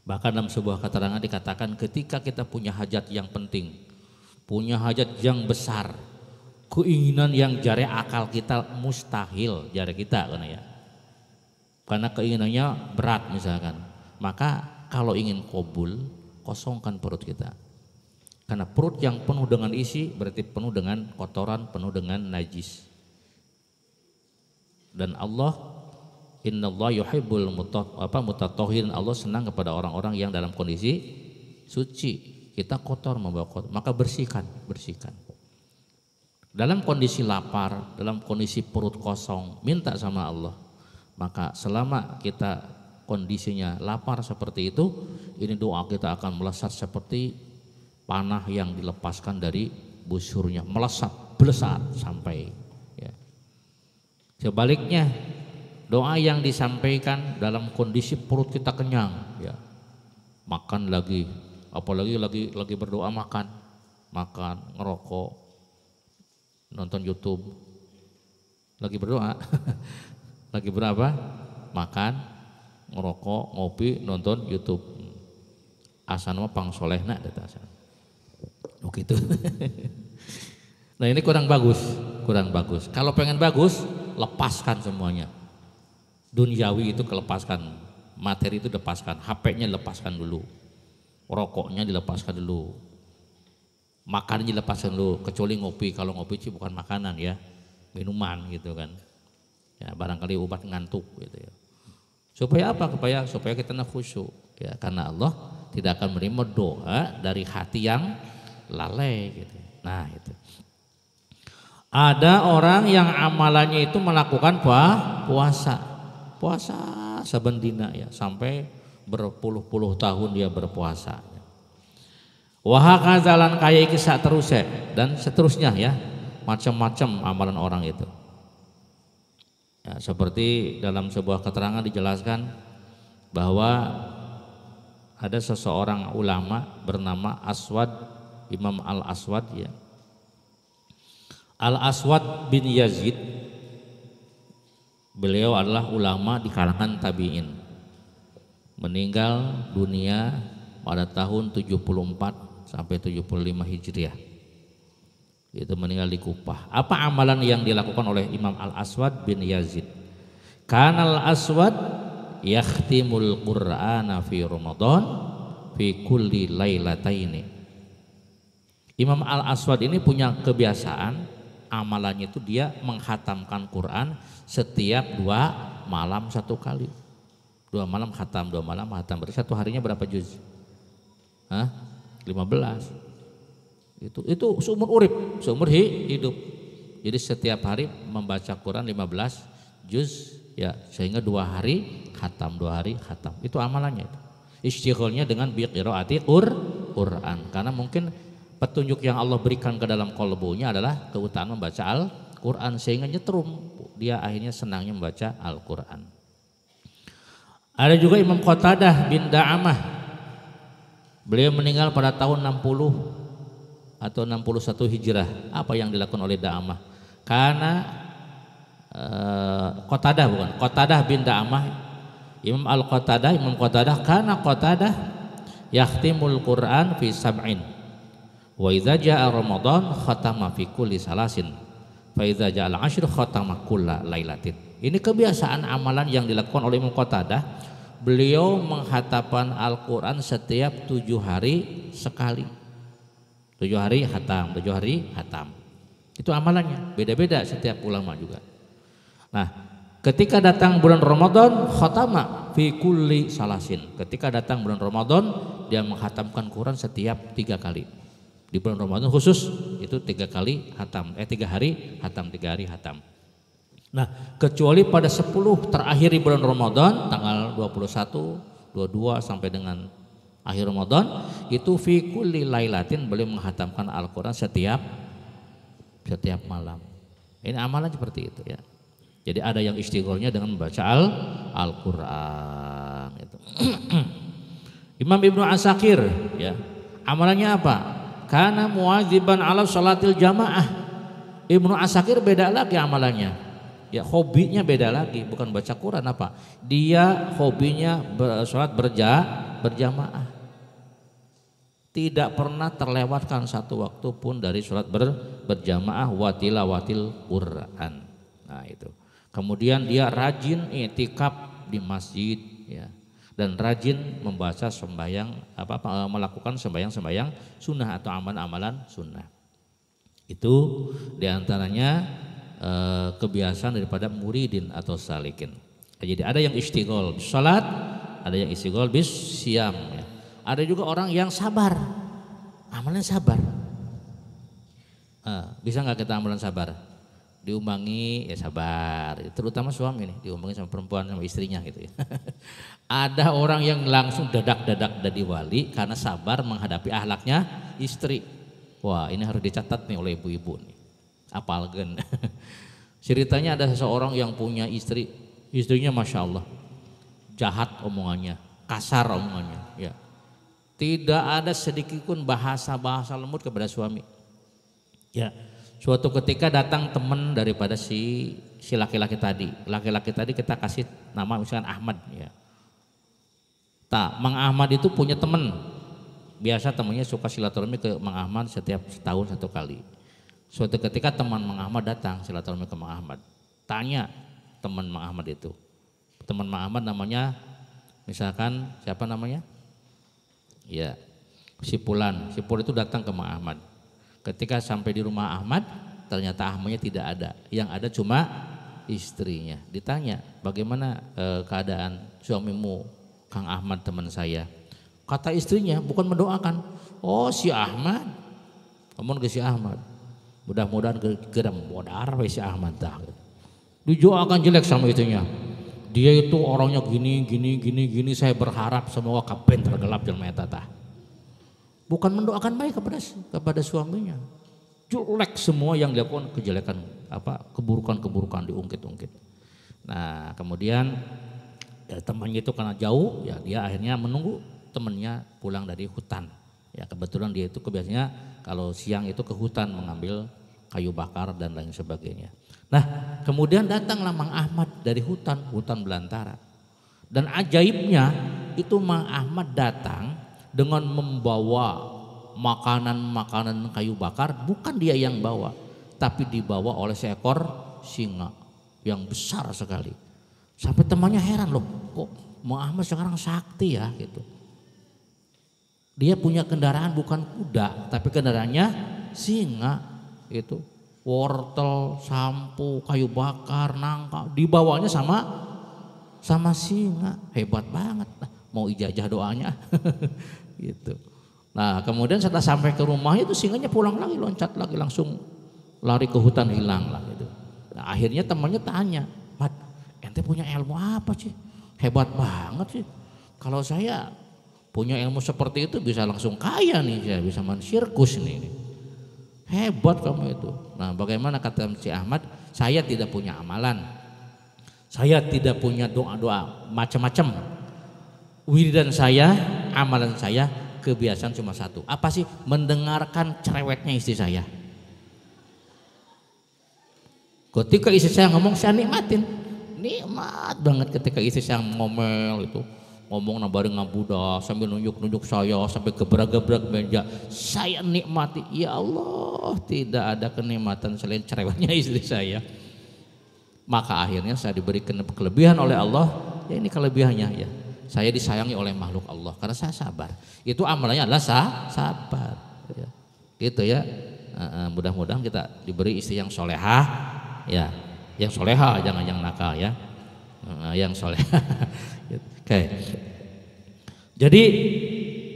[SPEAKER 2] Bahkan dalam sebuah keterangan dikatakan ketika kita punya hajat yang penting, punya hajat yang besar, keinginan yang jare akal kita mustahil jare kita karena keinginannya berat misalkan, maka kalau ingin qabul kosongkan perut kita. Karena perut yang penuh dengan isi berarti penuh dengan kotoran, penuh dengan najis. Dan Allah innallaha yuhibbul mutatahhirin, Allah senang kepada orang-orang yang dalam kondisi suci. Kita kotor membawa kotor, maka bersihkan. Dalam kondisi lapar, dalam kondisi perut kosong, minta sama Allah. Maka selama kita kondisinya lapar seperti itu, ini doa kita akan melesat seperti panah yang dilepaskan dari busurnya, melesat, belesat sampai ya. Sebaliknya doa yang disampaikan dalam kondisi perut kita kenyang ya, makan lagi, apalagi lagi berdoa makan, ngerokok, nonton YouTube, lagi berdoa lagi berapa? Makan, ngerokok, ngopi, nonton YouTube. Asan mah pang solehna data asan. Oh gitu. Nah ini kurang bagus. Kalau pengen bagus, lepaskan semuanya. Duniawi itu kelepaskan. materi itu lepaskan, HP-nya lepaskan dulu, rokoknya dilepaskan dulu, makannya dilepaskan dulu, kecuali ngopi. Kalau ngopi sih bukan makanan ya, minuman gitu kan. Ya barangkali obat ngantuk gitu ya. Supaya apa? Supaya kita khusyuk ya, karena Allah tidak akan menerima doa dari hati yang lalai gitu. Nah itu. Ada orang yang amalannya itu melakukan puasa sabendina ya, sampai berpuluh-puluh tahun dia berpuasa. Wahakazalan kaya kisah terus ya, dan seterusnya ya, macam-macam amalan orang itu. Ya, seperti dalam sebuah keterangan dijelaskan bahwa ada seseorang ulama bernama Aswad, Imam Al-Aswad ya. Al-Aswad bin Yazid, beliau adalah ulama di kalangan tabi'in, meninggal dunia pada tahun 74 sampai 75 Hijriah. Itu meninggal di Kufah. Apa amalan yang dilakukan oleh Imam Al-Aswad bin Yazid? Kanal Aswad yakhtimul Qur'ana fi Ramadan fi kulli lailataini. Imam Al-Aswad ini punya kebiasaan, amalannya itu dia menghatamkan Quran setiap 2 malam 1 kali. 2 malam khatam, 2 malam khatam. Berarti 1 harinya berapa juz? 15. Itu seumur urip, seumur hidup. Jadi setiap hari membaca Quran 15 juz ya, sehingga 2 hari khatam, 2 hari khatam. Itu amalannya itu. Istighalnya dengan biqiraati Quran, karena mungkin petunjuk yang Allah berikan ke dalam kolbunya adalah keutamaan membaca Al-Quran, sehingga nyetrum dia akhirnya senangnya membaca Al-Quran. Ada juga Imam Qatadah bin Da'amah, beliau meninggal pada tahun 60 atau 61 Hijrah. Apa yang dilakukan oleh Da'amah? Karena Qatadah bin Da'amah, Imam Qatadah karena Qatadah yakhtimul Quran fi sab'in. Wa idza jaa Ramadan khatama fi kulli salasin. Fa idza jaa al-'ashr khatama kulla lailatin. Ini kebiasaan amalan yang dilakukan oleh Imam Qatadah. Beliau menghatamkan Al-Qur'an setiap 7 hari sekali. 7 hari khatam, 7 hari khatam. Itu amalannya, beda-beda setiap ulama juga. Nah, ketika datang bulan Ramadan khatama fi kulli salasin. Ketika datang bulan Ramadan dia menghatamkan Quran setiap 3 kali. Di bulan Ramadan khusus itu 3 kali hatam, 3 hari hatam, 3 hari hatam. Nah, kecuali pada 10 terakhir di bulan Ramadan, tanggal 21, 22 sampai dengan akhir Ramadan, itu fi kulli lailatin beliau menghatamkan Al-Quran setiap malam. Ini amalan seperti itu ya. Jadi ada yang istigholnya dengan membaca Al-Quran itu. Imam Ibnu Asakir ya, amalannya apa? Karena muwadziban ala salatil jamaah. Ibnu Asakir beda lagi amalannya. Ya, hobinya beda lagi, bukan baca Quran apa. Dia hobinya sholat berjamaah. Tidak pernah terlewatkan 1 waktu pun dari sholat berjamaah wa tilawatil Quran. Nah itu. Kemudian dia rajin i'tikaf di masjid ya. Dan rajin membaca melakukan sembahyang sunnah atau amalan sunnah. Itu diantaranya kebiasaan daripada muridin atau salikin. Jadi ada yang istighol bis salat, ada yang istighol bis siam ya. Ada juga orang yang sabar, amalan sabar. Bisa nggak kita amalan sabar? Diumbangi ya sabar, terutama suami nih, diumbangi sama perempuan, sama istrinya gitu ya. Ada orang yang langsung dadak jadi wali karena sabar menghadapi ahlaknya istri. Wah, ini harus dicatat nih oleh ibu-ibu nih. Apalgen. Ceritanya ada seseorang yang punya istrinya Masya Allah jahat omongannya, kasar omongannya ya. Tidak ada sedikit pun bahasa lembut kepada suami ya. Suatu ketika datang teman daripada si laki-laki tadi. Laki-laki tadi kita kasih nama misalkan Ahmad ya. Mang Ahmad itu punya teman. Biasa temannya suka silaturahmi ke Mang Ahmad setiap setahun 1 kali. Suatu ketika teman Mang Ahmad datang silaturahmi ke Mang Ahmad. Tanya teman Mang Ahmad itu. Teman Mang Ahmad namanya Misalkan siapa namanya? Ya, si Fulan itu datang ke Mang Ahmad. Ketika sampai di rumah Ahmad, ternyata Ahmadnya tidak ada. Yang ada cuma istrinya. Ditanya, bagaimana keadaan suamimu, Kang Ahmad teman saya? Kata istrinya, bukan mendoakan. Oh, si Ahmad. Namun ke si Ahmad. Mudah-mudahan gerem modar si Ahmad dah. Didoakan jelek sama istrinya. Dia itu orangnya gini, saya berharap semoga kapen tergelap jelema eta tah. Bukan mendoakan baik kepada suaminya. Jelek semua yang dilakukan kejelekan, keburukan diungkit-ungkit. Nah, kemudian ya, temannya itu karena jauh, ya dia akhirnya menunggu temannya pulang dari hutan. Ya kebetulan dia itu kebiasaannya kalau siang itu ke hutan mengambil kayu bakar dan lain sebagainya. Nah, kemudian datanglah Mang Ahmad dari hutan belantara. Dan ajaibnya itu Mang Ahmad datang dengan membawa makanan kayu bakar, bukan dia yang bawa, tapi dibawa oleh seekor singa yang besar sekali. Sampai temannya heran, loh kok Mang Ahmad sekarang sakti ya gitu. Dia punya kendaraan bukan kuda, tapi kendaraannya singa itu. Wortel, sampo, kayu bakar, nangka, dibawanya sama singa. Hebat banget. Nah, mau ijazah doanya. Gitu. Nah, kemudian setelah sampai ke rumahnya itu singanya pulang lagi, loncat lagi, langsung lari ke hutan, hilang lah gitu. Nah, akhirnya temannya tanya, "Mat, ente punya ilmu apa sih? Hebat banget sih. Kalau saya punya ilmu seperti itu bisa langsung kaya nih, saya bisa main sirkus nih. Hebat kamu itu." Nah, bagaimana kata si Ahmad? Saya tidak punya amalan, saya tidak punya doa-doa macam-macam. Wiridan saya, amalan saya, kebiasaan cuma satu. Apa sih? Mendengarkan cerewetnya istri saya. Ketika istri saya ngomong, saya nikmatin. Nikmat banget ketika istri saya ngomel itu. Ngomong nabari ngabudah sambil nunjuk-nunjuk saya sampai gebrak-gebrak meja, saya nikmati. Ya Allah, tidak ada kenikmatan selain cerewetnya istri saya. Maka akhirnya saya diberi kelebihan oleh Allah. Ya ini kelebihannya ya. Saya disayangi oleh makhluk Allah karena saya sabar. Itu amalannya adalah sabar. Ya. Gitu ya. Mudah-mudahan kita diberi istri yang solehah, ya, yang solehah, jangan yang nakal ya. Yang solehah. Oke. Jadi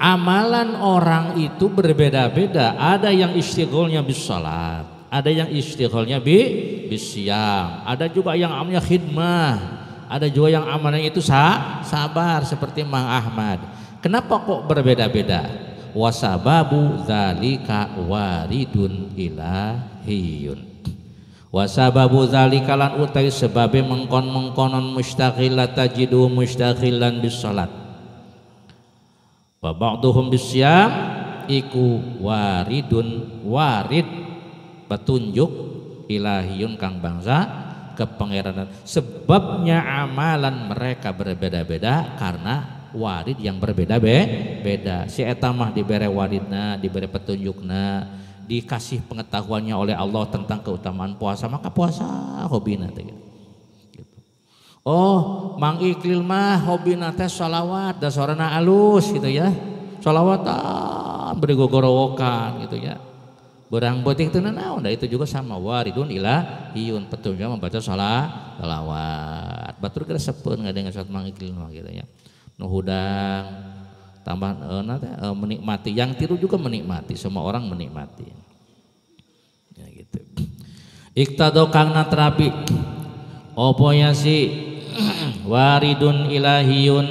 [SPEAKER 2] amalan orang itu berbeda-beda. Ada yang istigholnya bis salat, ada yang istigholnya bisyam, ada juga yang amalnya khidmah, ada juga yang amalnya itu sabar seperti Mang Ahmad. Kenapa kok berbeda-beda? Wasababu dzalika waridun ilahiyun. Wasababu dzalika lan utai sebabe mengkon-mengkonon mustaqillat tajidu mustaqilan bis salat. Wa ba'duhum bisyam iku warid petunjuk ilahiyun kang bangsa kepangeranan. Sebabnya amalan mereka berbeda-beda karena warid yang berbeda-beda. Si eta mah dibere waridna, diberi petunjukna, dikasih pengetahuannya oleh Allah tentang keutamaan puasa, maka puasa hobina gitu. Oh, Mang Iklil mah hobina teh sholawat, dasarna alus gitu ya. Sholawatan beri gogorowokan gitu ya. Berang boting teu naon, itu juga sama waridun ilahiyun, petunjuk membaca sholawat. Batur gresepkeun ngadengan salat Mang Iklil mah gitu ya. Nu hudang tambah menikmati, yang tiru juga menikmati, semua orang menikmati. Ya gitu. Iktado kang natrapi opo ya si waridun ilahiyun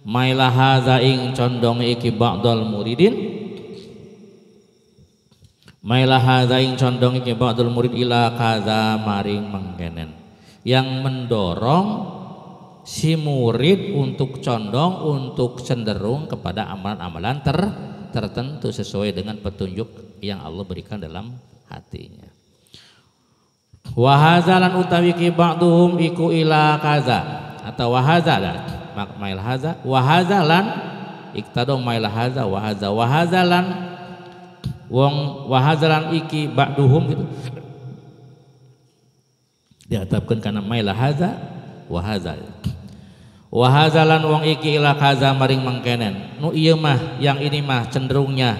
[SPEAKER 2] mailah hadza ing condong iki ba'dal muridin, mailah hadza ing condong iki ba'dal murid ila kadza maring mengkenen, yang mendorong si murid untuk condong, untuk cenderung kepada amalan-amalan tertentu sesuai dengan petunjuk yang Allah berikan dalam hatinya. Wahazalan utawi ki ba'duhum iku ila kaza, atau wahazalan mail haza wahazalan iktadong mail haza wahazalan wong wahazalan iki ba'duhum gitu diatapkeun kana mail haza wahazal. Wa hazalan wong iki ila kaza maring mengkenen. Nu ieu mah yang ini mah cenderungnya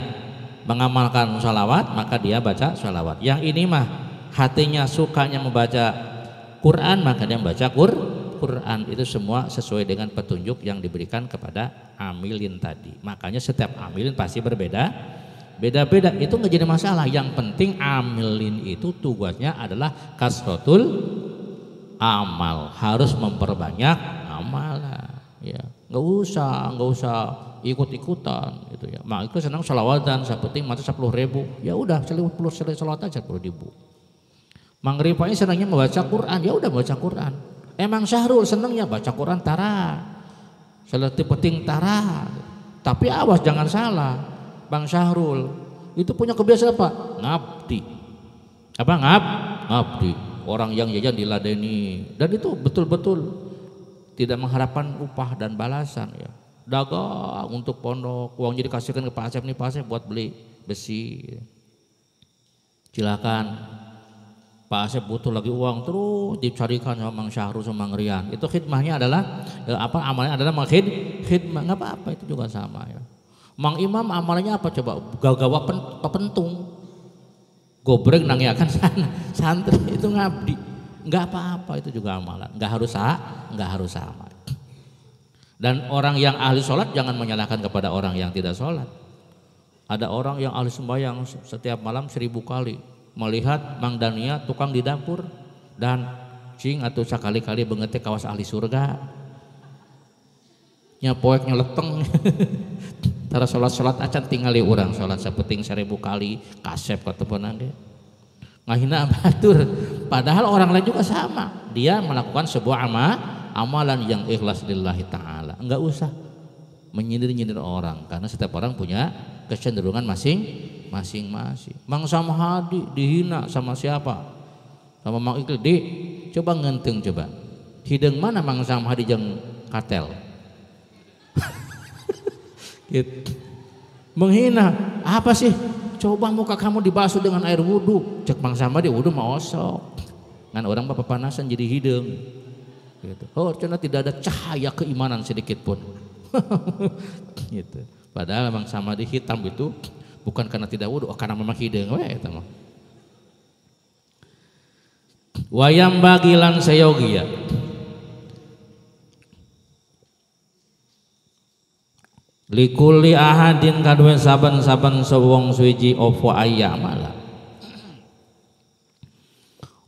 [SPEAKER 2] mengamalkan sholawat, maka dia baca sholawat. Yang ini mah hatinya sukanya membaca Quran, maka dia membaca Quran. Itu semua sesuai dengan petunjuk yang diberikan kepada amilin tadi. Makanya setiap amilin pasti beda-beda, itu nggak jadi masalah. Yang penting amilin itu tugasnya adalah kasrotul amal, harus memperbanyak amalan. Ya, nggak usah ikut-ikutan gitu ya. Mak itu senang sholawatan, sepenting mata 10.000. Ya udah 10 sholawatan 10.000. Mang Rifai senangnya membaca Quran, ya udah baca Quran. Emang Syahrul senangnya baca Quran tara, seleti penting tara. Tapi awas jangan salah, Bang Syahrul itu punya kebiasaan apa? Ngabdi. Apa ngabdi? Orang yang jajan diladeni, dan itu betul-betul tidak mengharapkan upah dan balasan ya. Dagang untuk pondok, uangnya dikasihkan ke Pak Asep nih, Pak Asep buat beli besi. Silakan. Pak Asep butuh lagi uang, terus dicarikan sama Mang Syahrul sama Mang Rian. Itu khidmahnya adalah amalnya adalah khidmah, nggak apa-apa, itu juga sama ya. Mang Imam amalnya apa coba? Gawa pentung, gobreng nangiakan santri, itu ngabdi. Nggak apa-apa, itu juga amalan. Nggak harus sama. Dan orang yang ahli sholat jangan menyalahkan kepada orang yang tidak sholat. Ada orang yang ahli sembahyang setiap malam 1000 kali melihat Mang Dania tukang di dapur dan cing atau sekali-kali bengetek kawas ahli surga. Nya poeknya leteng. Tara sholat acan tinggali orang sholat sepenting 1000 kali kasep ketepunan dia. Ngahina batur. Padahal orang lain juga sama. Dia melakukan sebuah amalan yang ikhlas lillahi ta'ala. Enggak usah menyindir-nyindir orang, karena setiap orang punya kecenderungan masing-masing. Mang Samhadi dihina sama siapa? Sama Mang Iqbal. Coba ngenteng coba. Hideung mana Mang Samhadi jeung kartel? Gitu. Menghina, apa sih? Coba muka kamu dibasuh dengan air wudhu. Cek Mang Samhadi wudhu mau osok. Ngan orang bapak panasan jadi hideung. Gitu. Oh, karena tidak ada cahaya keimanan sedikit pun. Gitu. Padahal Mang Samhadi hitam itu bukan karena tidak wudhu, karena memang hideung we eta mah. Wayam bagilan sayogia. Likulli ahadin kadue saban-saban sewong suci opo ayyamala.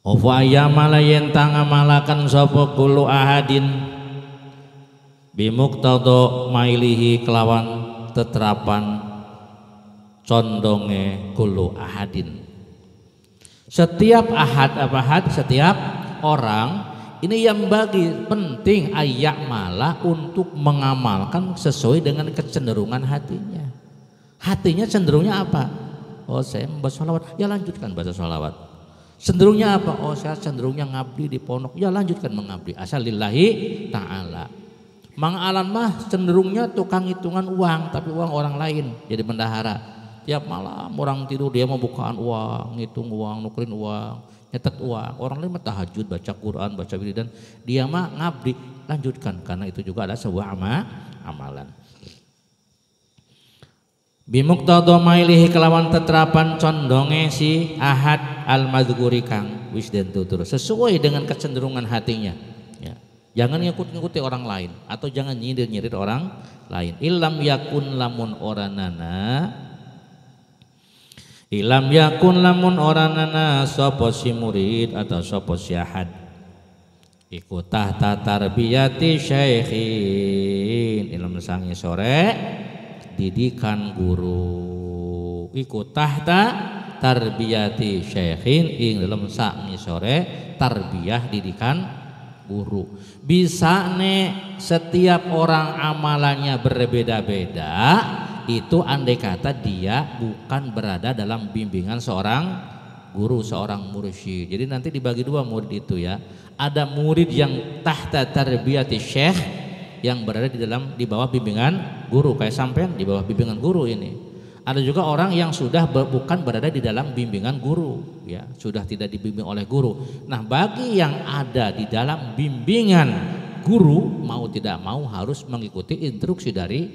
[SPEAKER 2] Opo ayyamala yen tangamalakan sapa kullu ahadin bimuqtada mailihi kelawan teterapan condonge kullu ahadin. Setiap ahad setiap orang ini yang bagi penting ayak malah untuk mengamalkan sesuai dengan kecenderungan hatinya. Hatinya cenderungnya apa? Oh, saya membaca sholawat, ya lanjutkan baca sholawat. Cenderungnya apa? Oh, saya cenderungnya ngabdi di pondok, ya lanjutkan mengabdi asal lillahi ta'ala. Mang Alan mah cenderungnya tukang hitungan uang, tapi uang orang lain, jadi bendahara. Tiap malam orang tidur dia mau bukaan uang, ngitung uang, nukerin uang, nyetet uang. Orang lain mah tahajud, baca Quran, baca wiridan, dia mah ngabdi, lanjutkan, karena itu juga ada sebuah amalan. Bimuqtada mailihi kelawan teterapan condonge si ahad al-madzkuri kang wis den tutur sesuai dengan kecenderungan hatinya ya. Jangan ngikut-ngikuti orang lain atau jangan nyindir-nyindir orang lain. Ilam yakun lamun oranana sapa si murid atau sapa si ahad iku tahta tarbiyati syaikhin ilmu sangi sore didikan guru iku tahta tarbiyati syaikhin ing dalam sangi sore tarbiyah didikan guru. Bisa nih setiap orang amalannya berbeda-beda, itu andai kata dia bukan berada dalam bimbingan seorang guru, seorang mursyid. Jadi nanti dibagi dua murid itu ya. Ada murid yang tahta tarbiyati syekh yang berada di bawah bimbingan guru, kayak sampean di bawah bimbingan guru ini. Ada juga orang yang sudah bukan berada di dalam bimbingan guru, ya, sudah tidak dibimbing oleh guru. Nah, bagi yang ada di dalam bimbingan guru mau tidak mau harus mengikuti instruksi dari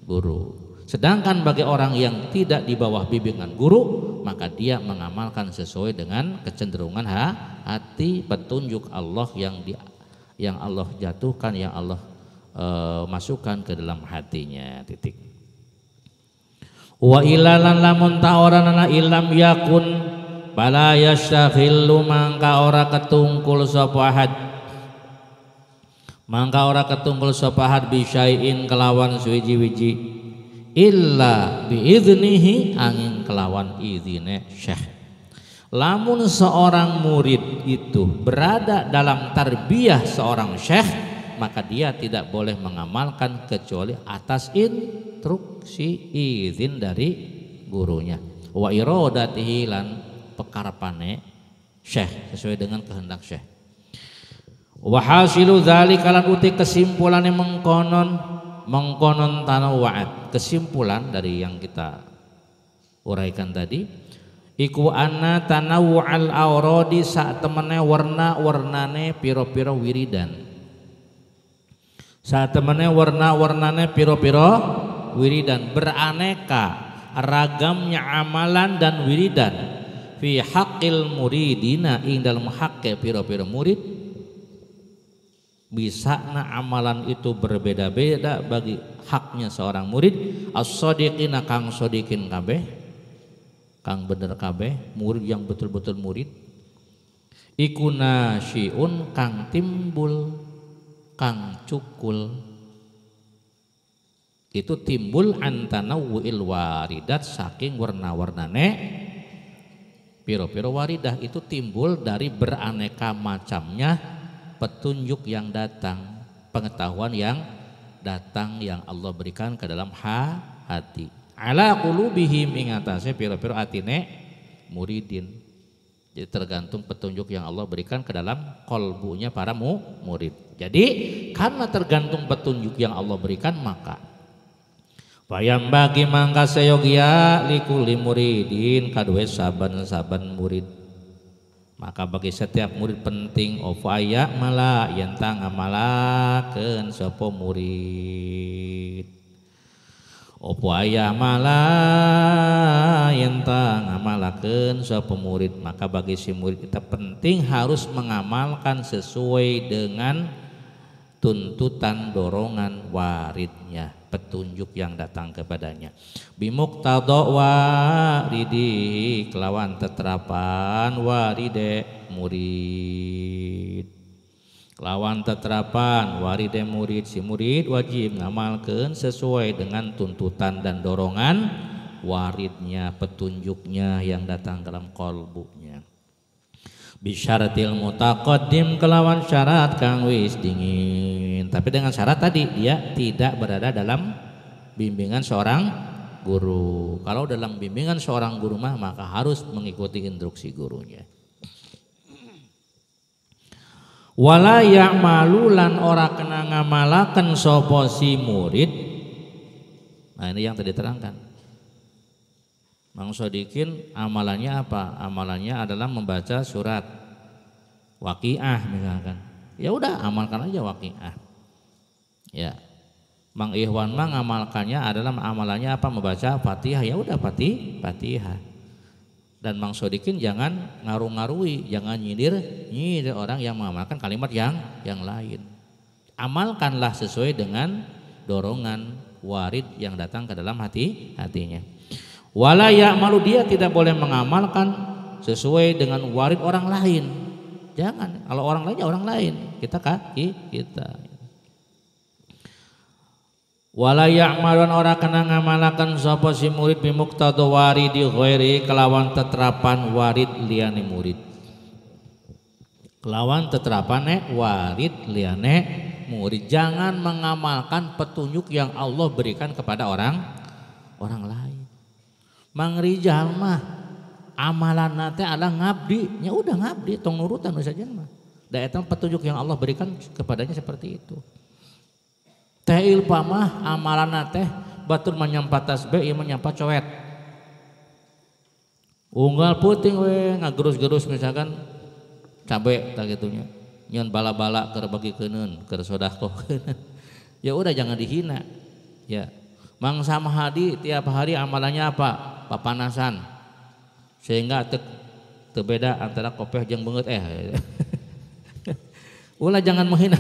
[SPEAKER 2] guru. Sedangkan bagi orang yang tidak di bawah bimbingan guru, maka dia mengamalkan sesuai dengan kecenderungan hati, petunjuk Allah yang Allah jatuhkan, yang Allah masukkan ke dalam hatinya. Titik. Wa ilalan lamun ta'oranana ilam yakun bala yastaghillu mangka ora ketungkul sapa ahad, mangka ora ketungkul sapa ahad bisyai'in kelawan suwiji-wiji illa biiznihi angin kelawan izine syekh. Lamun seorang murid itu berada dalam tarbiyah seorang syekh, maka dia tidak boleh mengamalkan kecuali atas instruksi izin dari gurunya. Wa iradatihi lan pekarapane syekh sesuai dengan kehendak syekh. Wa hasilu dzalika lan uti kesimpulannya mengkonon tanawwa'at. Kesimpulan dari yang kita uraikan tadi iku anna tanawwa'al awradi sak temene warna-warnane pira-pira wiridan. Sak temene warna-warnane pira-pira wiridan, beraneka ragamnya amalan dan wiridan fi haqqil muridina ing dalem haqqe pira-pira murid. Bisa amalan itu berbeda-beda bagi haknya seorang murid. As-sadiqina kang sodikin kabeh, kang bener kabeh, murid yang betul-betul murid. Iku nasyiun kang timbul, kang cukul. Itu timbul antanawu'il waridat saking warna-warnane piro-piro waridah, itu timbul dari beraneka macamnya petunjuk yang datang, pengetahuan yang datang yang Allah berikan ke dalam hati. Ala qulubihim ing atase pira-pira atine muridin. Jadi tergantung petunjuk yang Allah berikan ke dalam kolbunya para murid. Jadi karena tergantung petunjuk yang Allah berikan, maka bayam bagi mangka sayogia likuli muridin kadue saban-saban murid. Maka bagi setiap murid penting opaya mala yentang ngamalakeun sapa murid. Opaya mala yentang ngamalakeun sapa murid. Maka bagi si murid kita penting harus mengamalkan sesuai dengan tuntutan dorongan waridnya, petunjuk yang datang kepadanya. Bimuqtada waridi kelawan teterapan waride murid. Kelawan teterapan waride murid, si murid wajib ngamalkeun sesuai dengan tuntutan dan dorongan waridnya, petunjuknya yang datang dalam qalbunya. Bisyaratil mutaqaddim kelawan syarat kang wis dingin. Tapi dengan syarat tadi dia tidak berada dalam bimbingan seorang guru. Kalau dalam bimbingan seorang guru maka harus mengikuti instruksi gurunya. Wala ya'malu lan ora kena ngamalaken sapa si murid. Nah ini yang tadi terangkan. Mang Sodikin amalannya apa? Amalannya adalah membaca surat Waqiah misalkan. Ya udah amalkan aja Waqiah. Ya. Mang Ikhwan mengamalkannya adalah amalannya apa? Membaca Fatihah. Ya udah Fatihah. Dan Mang Sodikin jangan ngaruh-ngaruhi, jangan nyindir orang yang mengamalkan kalimat yang lain. Amalkanlah sesuai dengan dorongan warid yang datang ke dalam hatinya. Wala ya'malu dia tidak boleh mengamalkan sesuai dengan warid orang lain. Jangan, kalau orang lain ya orang lain, kita. Wala ya'malun ora kena ngamalakan sapa si murid bi muqtada waridi ghairi kelawan teterapan warid liyane murid. Kelawan teterapane warid liyane murid, jangan mengamalkan petunjuk yang Allah berikan kepada orang lain. Mang Rijal mah amalan nate adalah ngabdi, ya udah ngabdi tong nurutan saja mah. Da eta petunjuk yang Allah berikan kepadanya seperti itu. Teh Ilpa mah amalan nate batur menyampa tasbih, ieu menyampa coet. Unggal puting we ngagerus-gerus misalkan cabe tak gitunya. nyon bala-bala keur bagikeun keur sedekah. Ya udah jangan dihina. Ya. Mang Samhadi tiap hari amalannya apa? Papanasan. Sehingga teu beda antara kopeh jeung beungeut Ulah jangan menghina.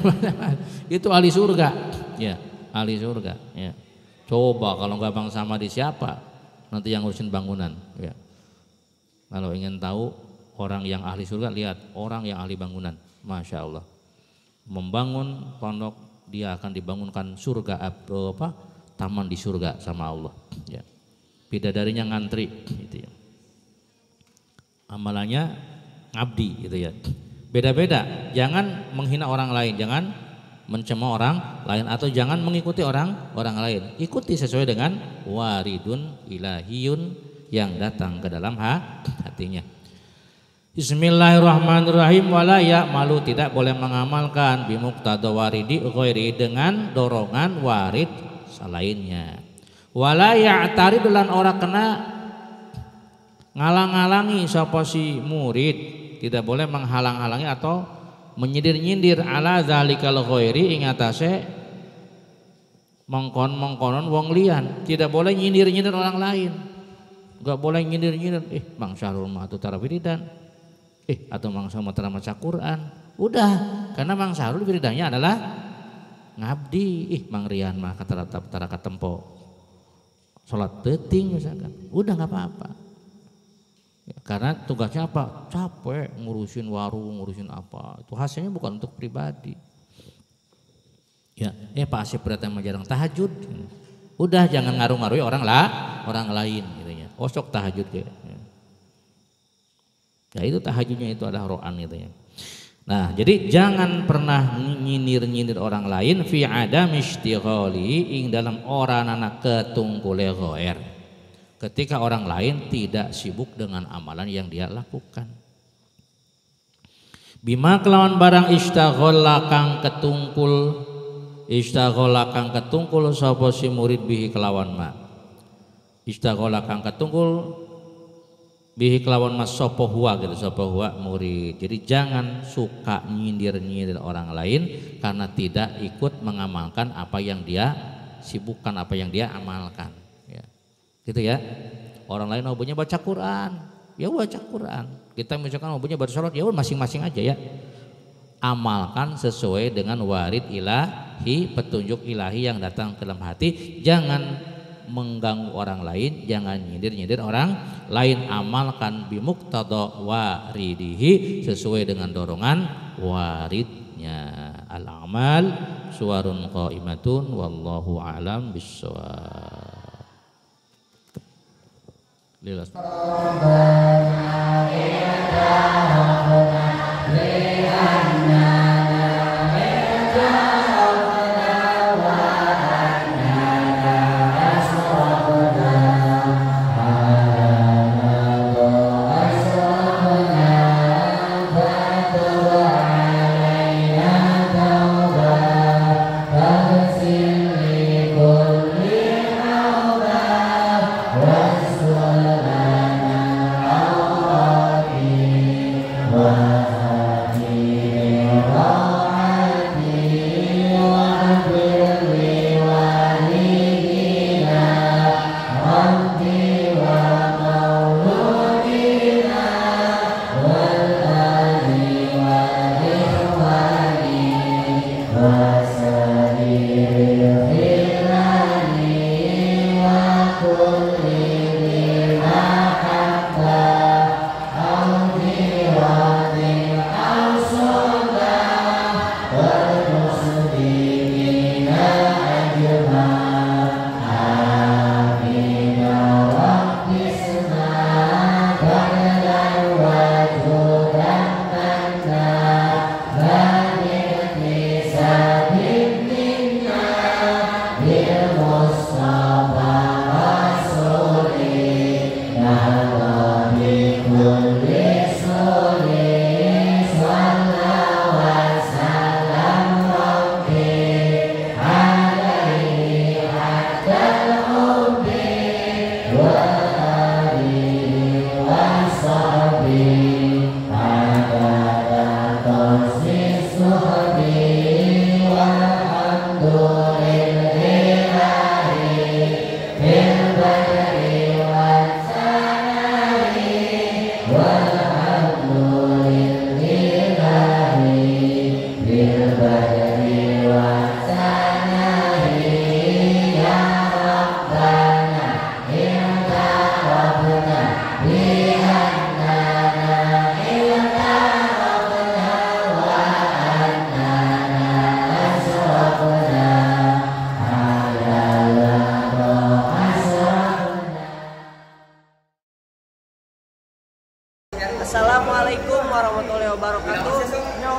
[SPEAKER 2] Itu ahli surga. Ya, ahli surga, ya. Coba kalau enggak Bang Samhadi siapa nanti yang ngurusin bangunan, ya. Kalau ingin tahu orang yang ahli surga, lihat orang yang ahli bangunan. Masya Allah. Membangun pondok, dia akan dibangunkan surga taman di surga sama Allah, ya. Bidadarinya ngantri gitu ya. Amalannya ngabdi gitu ya. Beda-beda, jangan menghina orang lain, jangan mencemooh orang lain atau jangan mengikuti orang lain. Ikuti sesuai dengan waridun ilahiyun yang datang ke dalam hatinya. Bismillahirrahmanirrahim. Wala ya'malu, tidak boleh mengamalkan bimuqtada waridi ghairi, dengan dorongan warid selainnya. Wala ya'tarid, lan ora kena ngalang-ngalangi sapa si murid, tidak boleh menghalang-halangi atau menyindir-nyindir ala zalikal ghairi, ing atase mongkon-mongkonon wong lian. Tidak boleh nyindir-nyindir orang lain. Enggak boleh nyindir-nyindir, Bang Syahrul mah atuh tara wiridan. Atau Bang Syahrul tara maca Quran. Udah, karena Bang Syahrul wiridannya adalah ngabdi. Bang Rian mah tara katempo salat teuting misalkan. Udah enggak apa-apa. Karena tugasnya apa? Capek ngurusin warung, ngurusin apa. Itu hasilnya bukan untuk pribadi. Ya, Pak Asep berarti jarang tahajud. Udah jangan ngaruh-ngaruhi orang lain gitu ya. Osok tahajud ya. Ya itu tahajudnya itu adalah ro'an gitu ya. Nah, jadi jangan pernah nyindir-nyindir orang lain fi adam istighali, ing dalam orangana ketungkule ghair. Ketika orang lain tidak sibuk dengan amalan yang dia lakukan. Bima kelawan barang istaghola kang ketungkul sapa si murid bihi kelawan ma. Istaghola kang ketungkul bihi kelawan ma sapa huwa gitu, sapa huwa murid. Jadi jangan suka nyindir-nyindir orang lain karena tidak ikut mengamalkan apa yang dia sibukkan, apa yang dia amalkan. Gitu ya. Orang lain hobinya baca Quran, ya baca Quran. Kita misalkan hobinya baca salat, ya masing-masing aja ya. Amalkan sesuai dengan warid ilahi, petunjuk ilahi yang datang ke dalam hati. Jangan mengganggu orang lain, jangan nyindir-nyindir orang lain. Amalkan bimuqtada waridihi, sesuai dengan dorongan waridnya. Al-amal suwarun qaimatun wallahu a'lam bissawab. Lilas.
[SPEAKER 3] Wow.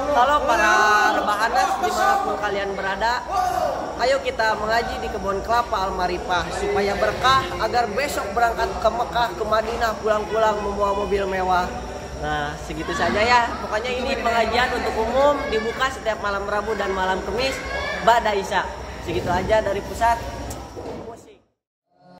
[SPEAKER 3] Halo para rebahanas dimanapun kalian berada, ayo kita mengaji di kebun kelapa Al-Marifah supaya berkah agar besok berangkat ke Mekah, ke Madinah, pulang-pulang membawa mobil mewah. Nah, segitu saja ya. Pokoknya ini pengajian untuk umum, dibuka setiap malam Rabu dan malam Kamis ba'da Isya. Segitu aja dari pusat.